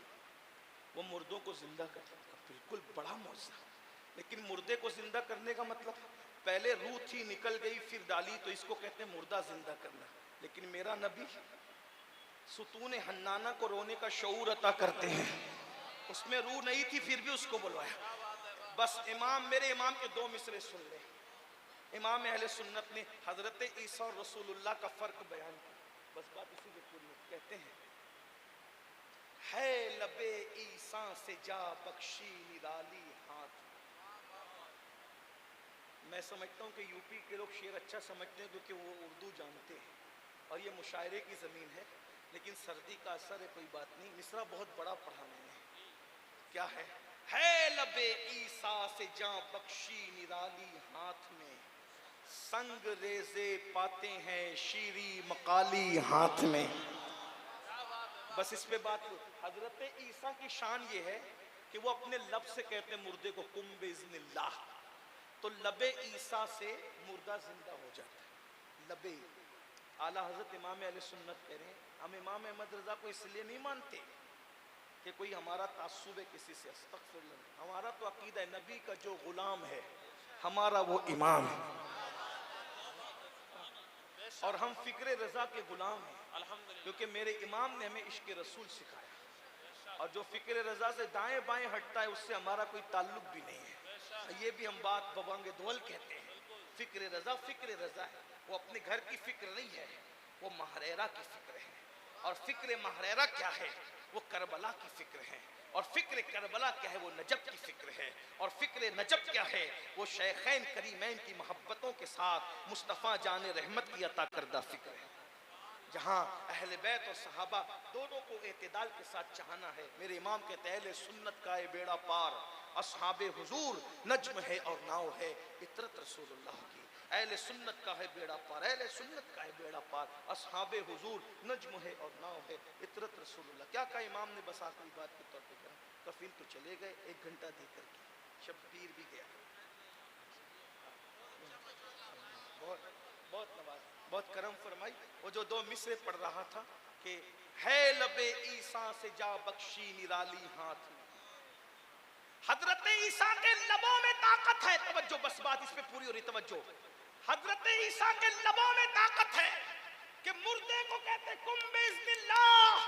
वो मुर्दों को जिंदा करता, बिल्कुल बड़ा मौजज़ा। लेकिन मुर्दे को जिंदा करने का मतलब पहले रूह थी निकल गई फिर डाली, तो इसको कहते हैं मुर्दा जिंदा करना। लेकिन मेरा नबी सुतून हन्नाना को रोने का शऊर अता करते हैं, उसमें रूह नहीं थी फिर भी उसको बुलवाया। बस इमाम मेरे इमाम के दो मिसरे सुन ले। इमाम अहले सुन्नत ने हजरत ईसा और रसूलुल्लाह का फर्क बयान किया, बस बात इसी के पूरी। कहते हैं है लबे ईसा से जा बख्शी निराली हाथ। मैं समझता हूँ कि यूपी के लोग शेर अच्छा समझते हैं क्योंकि वो उर्दू जानते हैं और ये मुशायरे की ज़मीन है, लेकिन सर्दी का असर है, कोई बात नहीं। मिसरा बहुत बड़ा पढ़ा मैंने, क्या है लबे ईसा से जा बख्शी निराली हाथ में, संग रेजे पाते हैं शीरी मकाली हाथ में। बस इस पे बात। हजरत ईसा की शान ये है कि वो अपने लब से कहते हैं मुर्दे को कुम बिइज़्निल्लाह, तो लबे ईसा से मुर्दा जिंदा हो जाता है। लबे आला हजरत इमाम अहले सुन्नत कह रहे हैं, हम इमाम अहमद रजा को इसलिए नहीं मानते कि कोई हमारा तासुब है किसी से, अस्तगफिरुल्लाह। हमारा तो अकीदा है नबी का जो गुलाम है हमारा वो इमाम है, और हम फिक्र रजा के गुलाम हैं क्योंकि मेरे इमाम ने हमें इश्क रसूल सिखाया। और जो फिक्र रजा से दाएं बाएं हटता है उससे हमारा कोई ताल्लुक भी नहीं है। ये भी हम बात बवांगे दोल कहते हैं, फिक्र रजा है। वो अपने घर की फिक्र नहीं है, वो महरेरा की फिक्र है। और फिक्र महरेरा क्या है? वो करबला की फिक्र है। और फिक्र करबला क्या है? वो नजब की फिक्र है। और फिक्र नजब क्या है? वो शेखैन करीमैन की मोहब्बतों के साथ मुस्तफ़ा जाने रहमत की अता करदा फिक्र है, जहाँ अहले बैत और सहाबा दोनों को एतदाल के साथ चाहना है। मेरे इमाम कहते हैं अहले सुन्नत का है बेड़ा पार, असहाबे हुजूर नज्म है और नाव है इतरत रसूलुल्लाह की। अहले सुन्नत का है बेड़ा पार, अहले सुन्नत का है बेड़ा पार, असहाबे हुजूर नज्म है और नाव है इतरत रसूलुल्लाह। क्या कहा इमाम ने? बस आखिरी बात के तौर पे कहा, कफील तो चले गए, 1 घंटा देकर के, शब्बीर भी गया। बहुत बहुत नवाज, बहुत करम फरमाई। वो जो 2 मिसरे पढ़ रहा था कि है लबे ईसा से जा बख्शी निराली हाथ, हजरत ईसा के लबों में ताकत है। तवज्जो, बस बात इस पे पूरी हो रही, तवज्जो। हजरत ईसा के लबों में ताकत है कि मुर्दे को कहते कुम बिइज़्निल्लाह,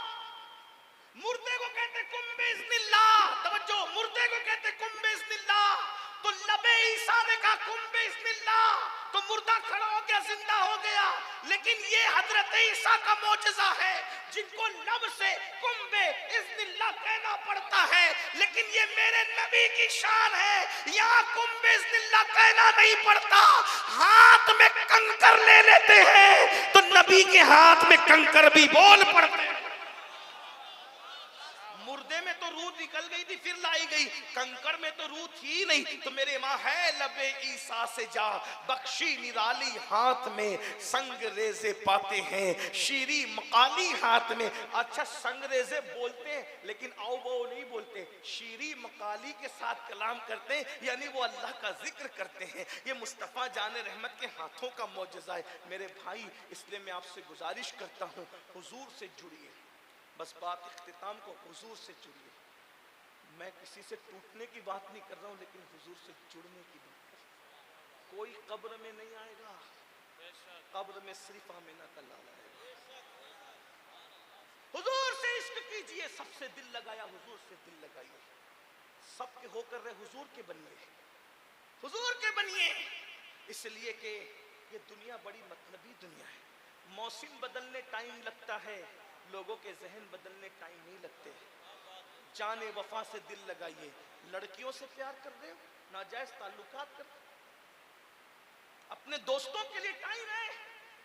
मुर्दे को कहते कुम बिइज़्निल्लाह। तवज्जो, मुर्दे को कहते कुम बिइज़्निल्लाह। तो लबे ईसा ने कहा कुम बिइज़्निल्लाह, तो मुर्दा खड़ा हो गया, जिंदा हो गया। लेकिन ये हजरत ईसा का मौजज़ा है, जिनको लब से कुम बिइज़्निल्लाह कहना पड़ता है, लेकिन ये मेरे नबी की शान है। यहाँ कुम बिइज़्निल्लाह कहना नहीं पड़ता, हाथ में कंकर ले लेते हैं तो नबी के हाथ में कंकर भी बोल पड़ते हैं। मुर्दे में तो रूह निकल गई थी, फिर लाई गई, कंकर में तो रूह थी नहीं। तो मेरे माँ है लबे ईसा से जा बख्शी निराली हाथ में संगरेजे पाते हैं शीरी मकाली हाथ में। अच्छा, संगरेजे बोलते हैं लेकिन आओ वो नहीं बोलते, शीरी मकाली के साथ कलाम करते हैं, यानी वो अल्लाह का जिक्र करते हैं। ये मुस्तफ़ा जाने रहमत के हाथों का मौजज़ा है। मेरे भाई, इसलिए मैं आपसे गुजारिश करता हूँ, हुजूर से जुड़िए। बस बात इख्तिताम को, हुजूर से जुड़िए। मैं किसी से टूटने की बात नहीं कर रहा हूं, लेकिन हुजूर से जुड़ने की बात कर रहा हूं। कोई कब्र में नहीं आएगा, कब्र में सिर्फ आमिना का लाला है। हुजूर से इश्क कीजिए, सबसे दिल लगाया हुजूर से दिल लगाइए। सबके होकर रहे हुजूर के बनिए, हुजूर के बनिए। इसलिए कि ये दुनिया बड़ी मतलबी दुनिया है। मौसम बदलने टाइम लगता है, लोगों के जहन बदलने टाइम नहीं लगते। जाने वफा से दिल लगाइए। लड़कियों से प्यार कर रहे हो, नाजायज ताल्लुकात कर, अपने दोस्तों के लिए टाइम है,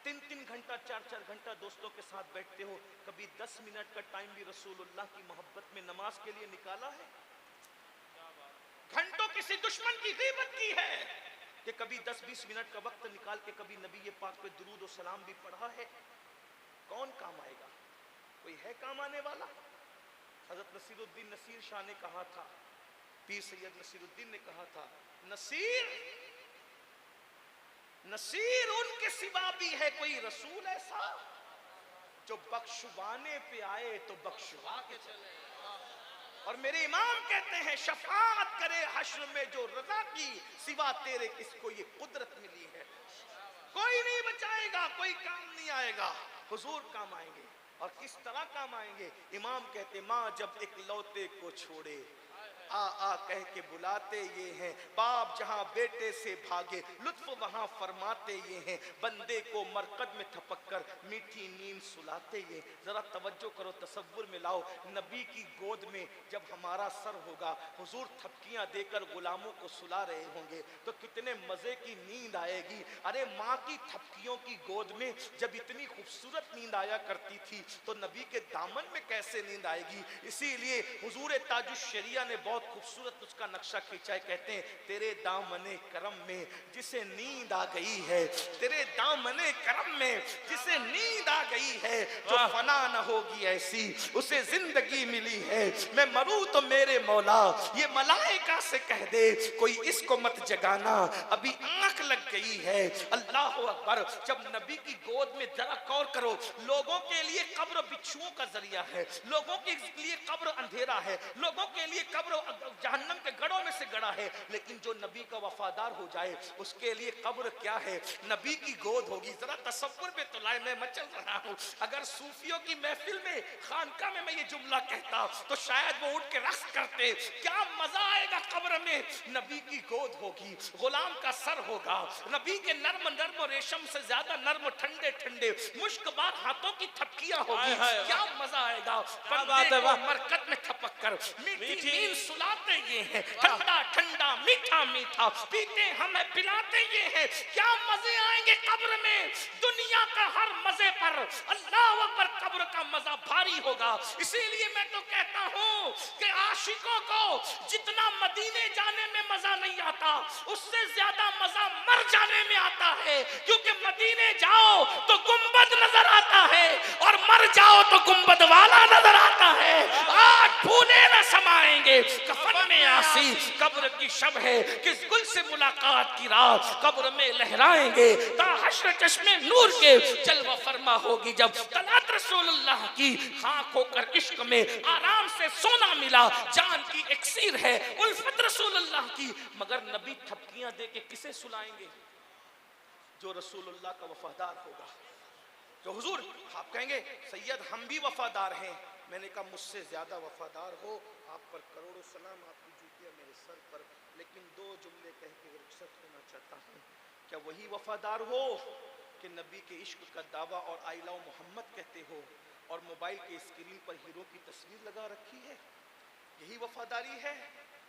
3-3 घंटा 4-4 घंटा दोस्तों के साथ बैठते हो। कभी 10 मिनट का टाइम भी रसूलुल्लाह की मोहब्बत में नमाज के लिए निकाला है? घंटों किसी दुश्मन की गीबत की है कि कभी 10-20 मिनट का वक्त निकाल के कभी नबी पाक पे दुरूद और सलाम भी पढ़ा है? कौन काम आएगा? कोई है काम आने वाला? हजरत नसीरुद्दीन नसीर शाह ने कहा था, पीर सैयद नसीरुद्दीन ने कहा था, नसीर नसीर उनके सिवा भी है कोई रसूल ऐसा जो बख्शवाने पे आए तो बख्शवा के चले। और मेरे इमाम कहते हैं शफाअत करे हश्र में जो रजा की, सिवा तेरे किसको ये कुदरत मिली है। कोई नहीं बचाएगा, कोई काम नहीं आएगा, हुजूर काम आएंगे। और किस तरह काम आएंगे? इमाम कहते माँ जब एक लौते को छोड़े आ आ कह के बुलाते ये हैं, बाप जहां बेटे से भागे लुत्फ वहां फरमाते ये हैं, बंदे को मरकद में थपक कर मीठी नींद सुलाते ये। जरा तवज्जो करो, तसव्वुर में लाओ, नबी की गोद में जब हमारा सर होगा, हुजूर थपकियां देकर गुलामों को सुला रहे होंगे तो कितने मजे की नींद आएगी। अरे माँ की थपकियों की गोद में जब इतनी खूबसूरत नींद आया करती थी तो नबी के दामन में कैसे नींद आएगी। इसीलिए हुजूर ताजुश्शरिया ने बहुत खूबसूरत उसका नक्शा खींचा है। कहते हैं तेरे दामने करम में जिसे नींद आ गई है, तेरे दामने करम में जिसे नींद आ गई है, जो फना न होगी ऐसी उसे जिंदगी मिली है। मैं मरूं तो मेरे मौला ये मलाइका से कह दे कोई इसको मत जगाना, अभी आंख लग गई है। अल्लाह अकबर। जब नबी की गोद में जरा गौर करो, लोगों के लिए कब्र बिच्छुओं का जरिया है, लोगों के लिए कब्र अंधेरा है, लोगों के लिए कब्र जहन्नम के गढ़ों में से गड़ा है, लेकिन जो नबी का वफादार हो जाए उसके लिए कब्र क्या है, नबी की गोद होगी। जरा तसव्वुर में तो लाए, मैं मचल रहा हूँ। अगर सूफियों की महफिल में, खानका में मैं ये जुमला कहता तो शायद वो उठ के रक्स करते। क्या मजा आएगा कब्र में, नबी की गोद होगी, गुलाम का सर होगा, नबी के नर्म नर्म रेशम से ज्यादा नर्म ठंडे ठंडे मुश्कबार हाथों की थपकियां होगी। क्या मजा आएगा, बंदे को मरकत में थपक कर मीठी नींद सुलाते ये हैं, ठंडा ठंडा मीठा मीठा पीते हमें पिलाते ये हैं। क्या मजे आएंगे कब्र में, दुनिया का हर मजे पर अल्लाह अकबर कब्र का मजा भारी होगा। इसीलिए मैं तो कहता हूँ कि आशिकों को जितना मदीने जाने में मजा नहीं आता, उससे ज्यादा मजा मर जाने में आता है। क्योंकि मदीने जाओ तो गुंबद नजर आता है और मर जाओ तो गुंबद वाला नजर आता है। आज भूले न समाएंगे कफन में आसी, कब्र की शब है किस गुल से मुलाकात की रात, कब्र में लहराएंगे ता हश्र चश्मे नूर के जलवा फरमा होगी। जब तलात रसूलुल्लाह की खाक होकर इश्क में आराम से सोना मिला, जान की एक्सीर है उल्फत रसूलुल्लाह की, मगर नबी थपकियां दे के किसे सुलाएंगे, जो रसूलुल्लाह का वफादार होगा। तो हुजूर आप कहेंगे सैयद हम भी वफादार हैं। मैंने कहा मुझसे ज्यादा वफादार हो, आप पर करोड़ों सलाम, आपकी जूतियां मेरे सर पर, लेकिन दो जुमले कह के रुखसत होना चाहता हूँ। क्या वही वफादार हो कि नबी के इश्क का दावा और आई लव मोहम्मद कहते हो और मोबाइल के स्क्रीन पर हीरो की तस्वीर लगा रखी है? यही वफादारी है?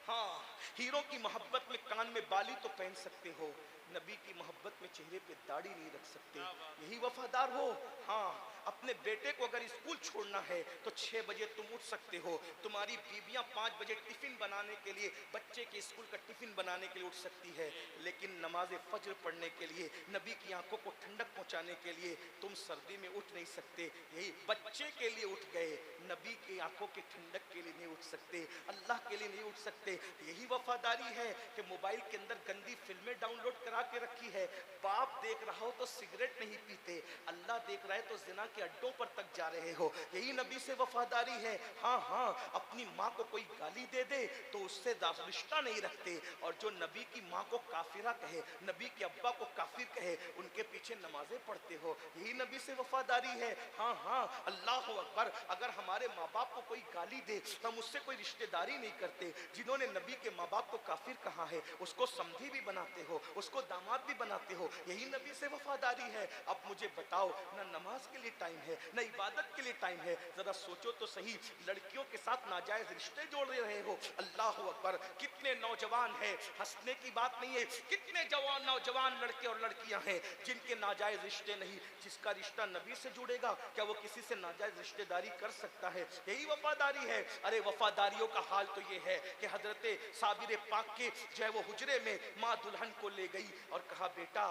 हाँ, हीरो की मोहब्बत में कान में बाली तो पहन सकते हो, नबी की मोहब्बत में चेहरे पे दाढ़ी नहीं रख सकते। यही वफादार हो? हाँ, अपने बेटे को अगर स्कूल छोड़ना है तो 6 बजे तुम उठ सकते हो, तुम्हारी बीबियां 5 बजे टिफिन बनाने के लिए, बच्चे के स्कूल का टिफिन बनाने के लिए उठ सकती है, लेकिन नमाज फज्र पढ़ने के लिए, नबी की आंखों को ठंडक पहुंचाने के लिए तुम सर्दी में उठ नहीं सकते। यही बच्चे के लिए उठ गए, नबी की आंखों की ठंडक के लिए नहीं उठ सकते, अल्लाह के लिए नहीं उठ सकते। यही वफादारी है कि मोबाइल के अंदर गंदी फिल्में डाउनलोड करा के रखी है, बाप देख रहा हो तो सिगरेट नहीं पीते, अल्लाह देख रहा है तो जिना के अड्डों पर तक जा रहे हो। यही नबी से वफादारी है। हाँ हाँ, अपनी माँ को कोई गाली दे दे तो उससे रिश्ता नहीं रखते, और जो नबी की माँ को काफिरा कहे, नबी के अब्बा को काफिर कहे, उनके पीछे नमाजें पढ़ते हो। यही नबी से वफादारी है। हाँ हाँ, अल्लाह अकबर, अगर हमारे माँ बाप को कोई गाली दे हम उससे कोई रिश्तेदारी नहीं करते। जिन्होंने नबी के माँ बाप को काफिर कहा है उसको समधी भी बनाते हो, उसको दामाद भी बनाते हो। यही नबी से वफादारी है। अब मुझे बताओ, ना नमाज के लिए टाइम है, ना इबादत के लिए टाइम है। जरा सोचो तो सही, लड़कियों के साथ नाजायज रिश्ते जोड़ रहे हो। अल्लाह अकबर, कितने नौजवान हैं, हंसने की बात नहीं है, कितने जवान नौजवान लड़के और लड़कियां हैं जिनके नाजायज रिश्ते नहीं। जिसका रिश्ता नबी से जुड़ेगा क्या वो किसी से नाजायज रिश्तेदारी कर सकता है? यही वफादारी है। अरे वफादारियों का हाल तो ये है कि हजरते साबिर पाक के जो है वो हुजरे में माँ दुल्हन को ले गई और कहा बेटा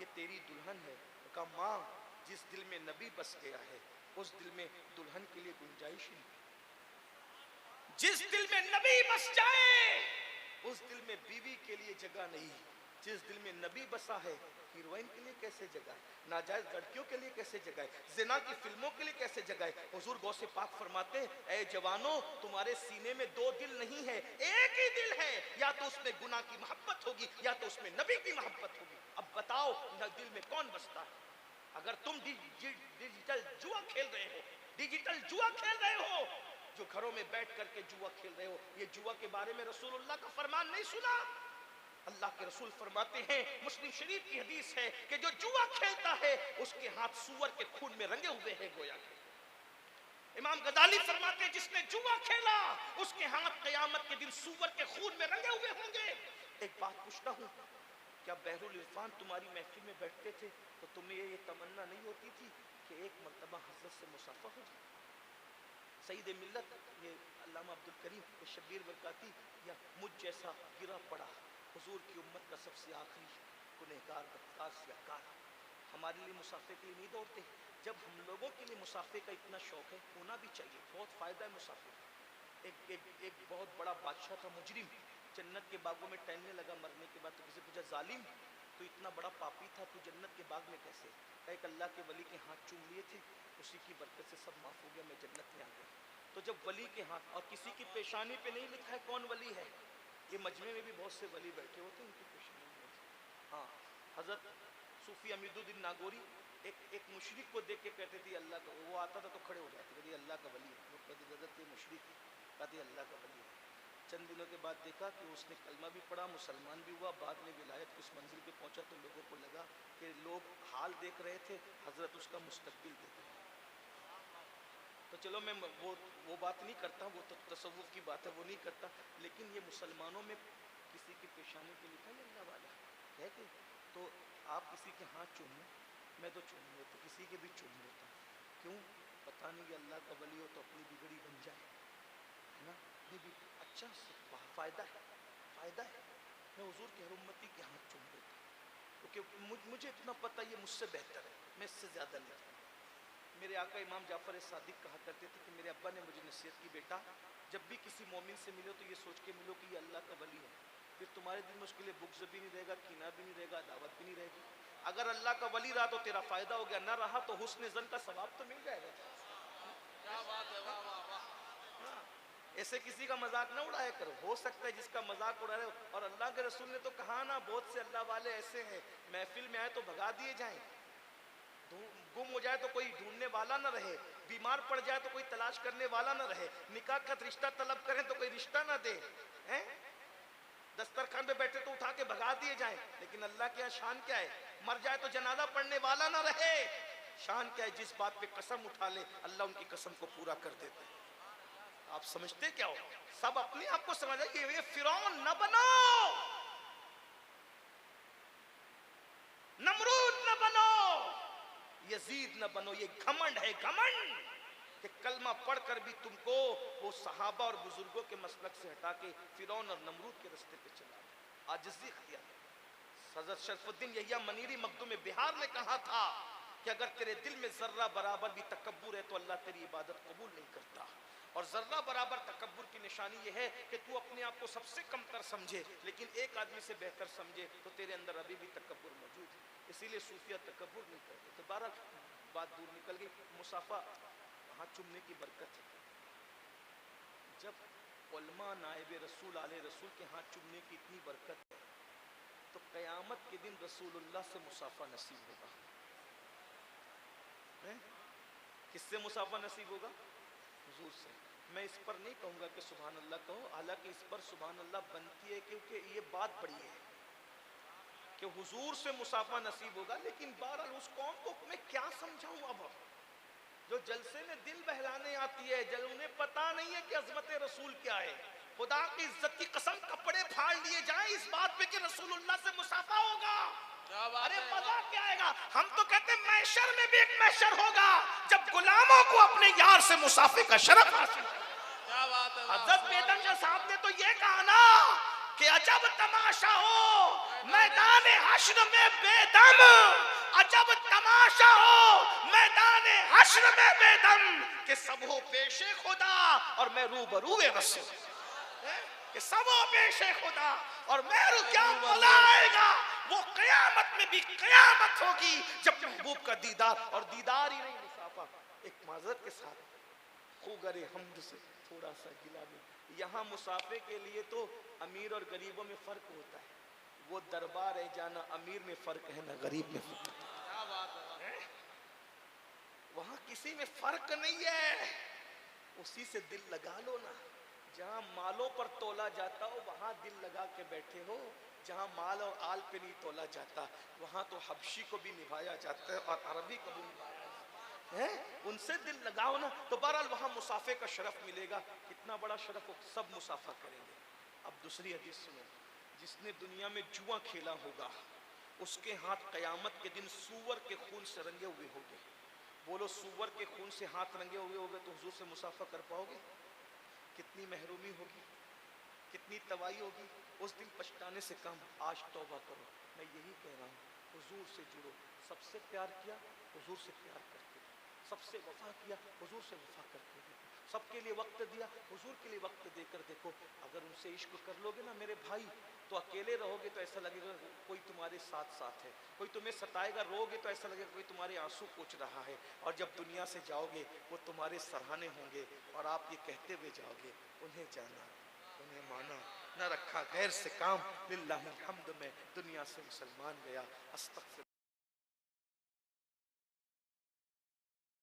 ये तेरी दुल्हन है। कहा माँ, जिस दिल में नबी बस गया है उस दिल में दुल्हन के लिए गुंजाइश नहीं। जिस दिल में नबी बस जाए उस दिल में बीवी के लिए जगह नहीं। जिस दिल में नबी बसा है हीरोइन के लिए कैसे जगह है, नाजायज लड़कियों के लिए कैसे जगह है, जिना की फिल्मों के लिए कैसे जगह है। हुजूर गौसे पाक फरमाते हैं, ऐ जवानों तुम्हारे सीने में 2 दिल नहीं है, एक ही दिल है। या तो उसमें गुनाह की मोहब्बत होगी या तो उसमें नबी की मोहब्बत होगी। अब बताओ न दिल में कौन बसता है? अगर तुम डिजिटल जुआ खेल रहे हो, डिजिटल जुआ खेल रहे हो, जो घरों में बैठ करके जुआ खेल रहे हो, ये जुआ के बारे में रसूलुल्लाह का फरमान नहीं सुना? अल्लाह के रसूल फरमाते हैं, मुस्लिम शरीफ की हदीस है कि जो जुआ खेलता है उसके हाथ सूअर के खून में रंगे हुए हैं गोया के। इमाम गजाली फरमाते हैं, जिसने जुआ खेला उसके हाथ क़यामत के दिन सूअर के खून में रंगे हुए होंगे। एक बात पूछता हूँ, क्या बहरुल इरफान तुम्हारी महफिल में बैठते थे तो तुम्हें ये तमन्ना नहीं होती थी कि एक मर्तबा हज़रत से मुसाफा हो जाए? सईद मिल्लत ये अल्लामा अब्दुल करीम शब्बीर बरकाती या मुझ जैसा गिरा पड़ा हुजूर की उम्मत का सबसे आखिरी गुनहगार बदकार सियाकार हमारे लिए मुसाफे के लिए नहीं दौड़ते? जब हम लोगों के लिए मुसाफे का इतना शौक है, होना भी चाहिए, बहुत फ़ायदा है मुसाफे। एक बहुत बड़ा बादशाह था मुजरिम, जन्नत के बागों में टहलने लगा मरने के बाद। तो किसी पूछा, जालिम तो इतना बड़ा पापी था, तू जन्नत के बाग में कैसे? एक अल्लाह के वली के हाथ चूम लिए थे, उसी की बरकत से सब माफ़ हो गया, मैं जन्नत में आ गया। तो जब वली के हाथ, और किसी की पेशानी पे नहीं लिखा है कौन वली है, ये मजमे में भी बहुत से वली बैठे होते हैं उनकी पेशानी में। हाँ, हजरत सूफी अमीदुद्दीन नागौरी एक मुशरिक को देख के कहते थे अल्लाह का, वो आता था तो खड़े हो जाते, कहते अल्लाह का वली है। वो कहते हजरत ये मुशरिक है, कहते अल्लाह का वली है। चंद दिनों के बाद देखा कि उसने कलमा भी पढ़ा, मुसलमान भी हुआ, बाद में विलायत की उस मंजिल पे पहुंचा तो लोगों को लगा कि लोग हाल देख रहे थे, हजरत उसका मुस्तकबिल देख रहे। तो चलो मैं वो बात नहीं करता, वो तो तसव्वुफ की बात है, वो नहीं करता, लेकिन ये मुसलमानों में किसी की पेशानी पे लिखा है अल्लाह वाला है कि, तो आप किसी के हाथ चूम लें, मैं तो चूम लेता, किसी के भी चूम लेता, क्यों? पता नहीं कि अल्लाह का वली हो तो अपनी बिगड़ी बन जाए, है ना? ये भी अच्छा फायदा है। मैं हुजूर के हर उम्मती के हाथ चूम लेता, क्योंकि मुझे इतना पता ये मुझसे बेहतर है, मैं इससे ज़्यादा नहीं। मेरे आका इमाम जाफर सादिक कहा करते थे कि मेरे अब्बा ने मुझे नसीहत की, बेटा जब भी किसी मोमिन से मिलो तो ये सोच के मिलो कि ये अल्लाह का वली है, फिर तुम्हारे दिल में उसके लिए बुग़्ज़ भी नहीं रहेगा, कीना भी नहीं रहेगा, दावत भी नहीं रहेगी। अगर अल्लाह का वली रहा तो तेरा फायदा हो गया, ना रहा तो हुस्न ज़न का सवाब तो मिल जाएगा। क्या बात है, वाह वाह वाह। ऐसे किसी का मजाक ना उड़ाया करो, हो सकता है जिसका मजाक उड़ा रहे हो, और अल्लाह के रसूल ने तो कहा ना, बहुत से अल्लाह वाले ऐसे हैं महफिल में आए तो भगा दिए जाएं, गुम हो जाए तो कोई ढूंढने वाला ना रहे, बीमार पड़ जाए तो कोई तलाश करने वाला ना रहे, निकाह का रिश्ता तलब करें तो कोई रिश्ता ना दे, हैं? दस्तरखान पे बैठे तो उठा के भगा दिए जाएं, लेकिन अल्लाह के यहाँ शान क्या है, मर जाए तो जनाजा पढ़ने वाला ना रहे। शान क्या है, जिस बात पे कसम उठा ले अल्लाह उनकी कसम को पूरा कर देते हैं। आप समझते क्या हो? सब अपने आप को समझ, ये फिरौन न बनो, नमरूद न बनो, यजीद न बनो। ये घमंड है, घमंड कि कलमा पढ़कर भी तुमको वो सहाबा और बुजुर्गों के मसलक से हटा के फिरौन और नमरूद के रास्ते पे चला। आजिज़ी अख्तियार हज़रत शरफुद्दीन यहिया मनीरी मखदूम बिहार ने कहा था कि अगर तेरे दिल में जर्रा बराबर भी तकब्बुर है तो अल्लाह तेरी इबादत कबूल नहीं करता, और जर्रा बराबर तकब्बुर की निशानी यह है कि तू अपने आप को सबसे कमतर समझे लेकिन एक आदमी से बेहतर समझे, तो तेरे अंदर अभी भी तकब्बुर मौजूद है। इसीलिए सूफिया तकब्बुर नहीं करते। तो 12 बात दूर निकल गई। मुसाफा हाथ चूमने की बरकत है। जब उलमा नायब रसूल आले रसूल के हाथ चूमने की इतनी बरकत है तो क़यामत के दिन रसूलुल्लाह से मुसाफा नसीब होगा। किससे मुसाफा नसीब होगा? हुजूर से। मैं इस पर नहीं कहूँगा कि सुभान अल्लाह कहो, हालांकि इस पर सुभान अल्लाह बनती है क्योंकि ये बात बड़ी है कि हुजूर से मुसाफा नसीब होगा। लेकिन बहरहाल उस कौम को मैं क्या समझाऊं, अब जो जलसे में दिल बहलाने आती है, जल उन्हें पता नहीं है कि अजमत रसूल क्या है। खुदा की इज्जत की कसम कपड़े फाड़ लिए जाए इस बात पे कि रसूलुल्लाह से मुसाफा होगा, अरे मजा क्या आएगा। हम तो कहते हैं महशर में भी एक महशर होगा जब गुलामों को अपने यार से मुसाफे का शरफ हासिल। क्या बात है। हज़रत बेदम शाह साहब ने तो ये कहा ना कि अजब तमाशा हो मैदान हश्र में बेदम, अजब तमाशा हो मैदान हश्र में बेदम कि सब हो पेशे खुदा और मैं रूबरूए रसूल, कि सब हो पेशे खुदा और मैं क्या मजा आएगा। वो क़यामत में भी क़यामत होगी जब महबूब का दीदार, और दीदार ही नहीं मुसाफा। एक माजरत के साथ खूगरे हमद से थोड़ा सा गिला भी, यहाँ मुसाफे के लिए तो अमीर और गरीबों में फर्क होता है। वो दरबार है जाना अमीर में फर्क है ना गरीब में फर्क है। क्या बात है। वहाँ किसी में फर्क नहीं है, उसी से दिल लगा लो ना। जहाँ मालों पर तोला जाता हो वहाँ दिल लगा के बैठे हो, जहाँ माल और आल पे नहीं तोला जाता वहाँ तो हबशी को भी निभाया जाता है और अरबी को भी निभाया जाता है। उनसे दिल लगाओ ना, तो बहरहाल वहाँ मुसाफे का शरफ मिलेगा। कितना बड़ा शरफ हो, सब मुसाफा करेंगे। अब दूसरी हदीस सुनो, जिसने दुनिया में जुआ खेला होगा उसके हाथ क़यामत के दिन सूअर के खून से रंगे हुए होंगे। बोलो, सूअर के खून से हाथ रंगे हुए होंगे तो हुजूर से मुसाफा कर पाओगे? कितनी महरूमी होगी, कितनी तवाई होगी। उस दिन पछताने से कम आज तौबा करो। मैं यही कह रहा हूँ, हुजूर से जुड़ो। सबसे प्यार किया हुजूर से प्यार करके, सबसे वफा किया हुजूर से वफा करके, सबके लिए वक्त दिया, हुजूर के लिए वक्त देकर देखो। अगर उनसे इश्क कर लोगे ना मेरे भाई, तो अकेले रहोगे तो ऐसा लगेगा कोई तुम्हारे साथ साथ है, कोई तुम्हें सताएगा, रोगे तो ऐसा लगेगा कोई तुम्हारे आंसू पोंछ रहा है। और जब दुनिया से जाओगे वो तुम्हारे सराहने होंगे और आप ये कहते हुए जाओगे, उन्हें जाना उन्हें माना, न रखा गैर से काम, लिल्लाहिल हम्द में दुनिया से मुसलमान गया। अस्तगफिर।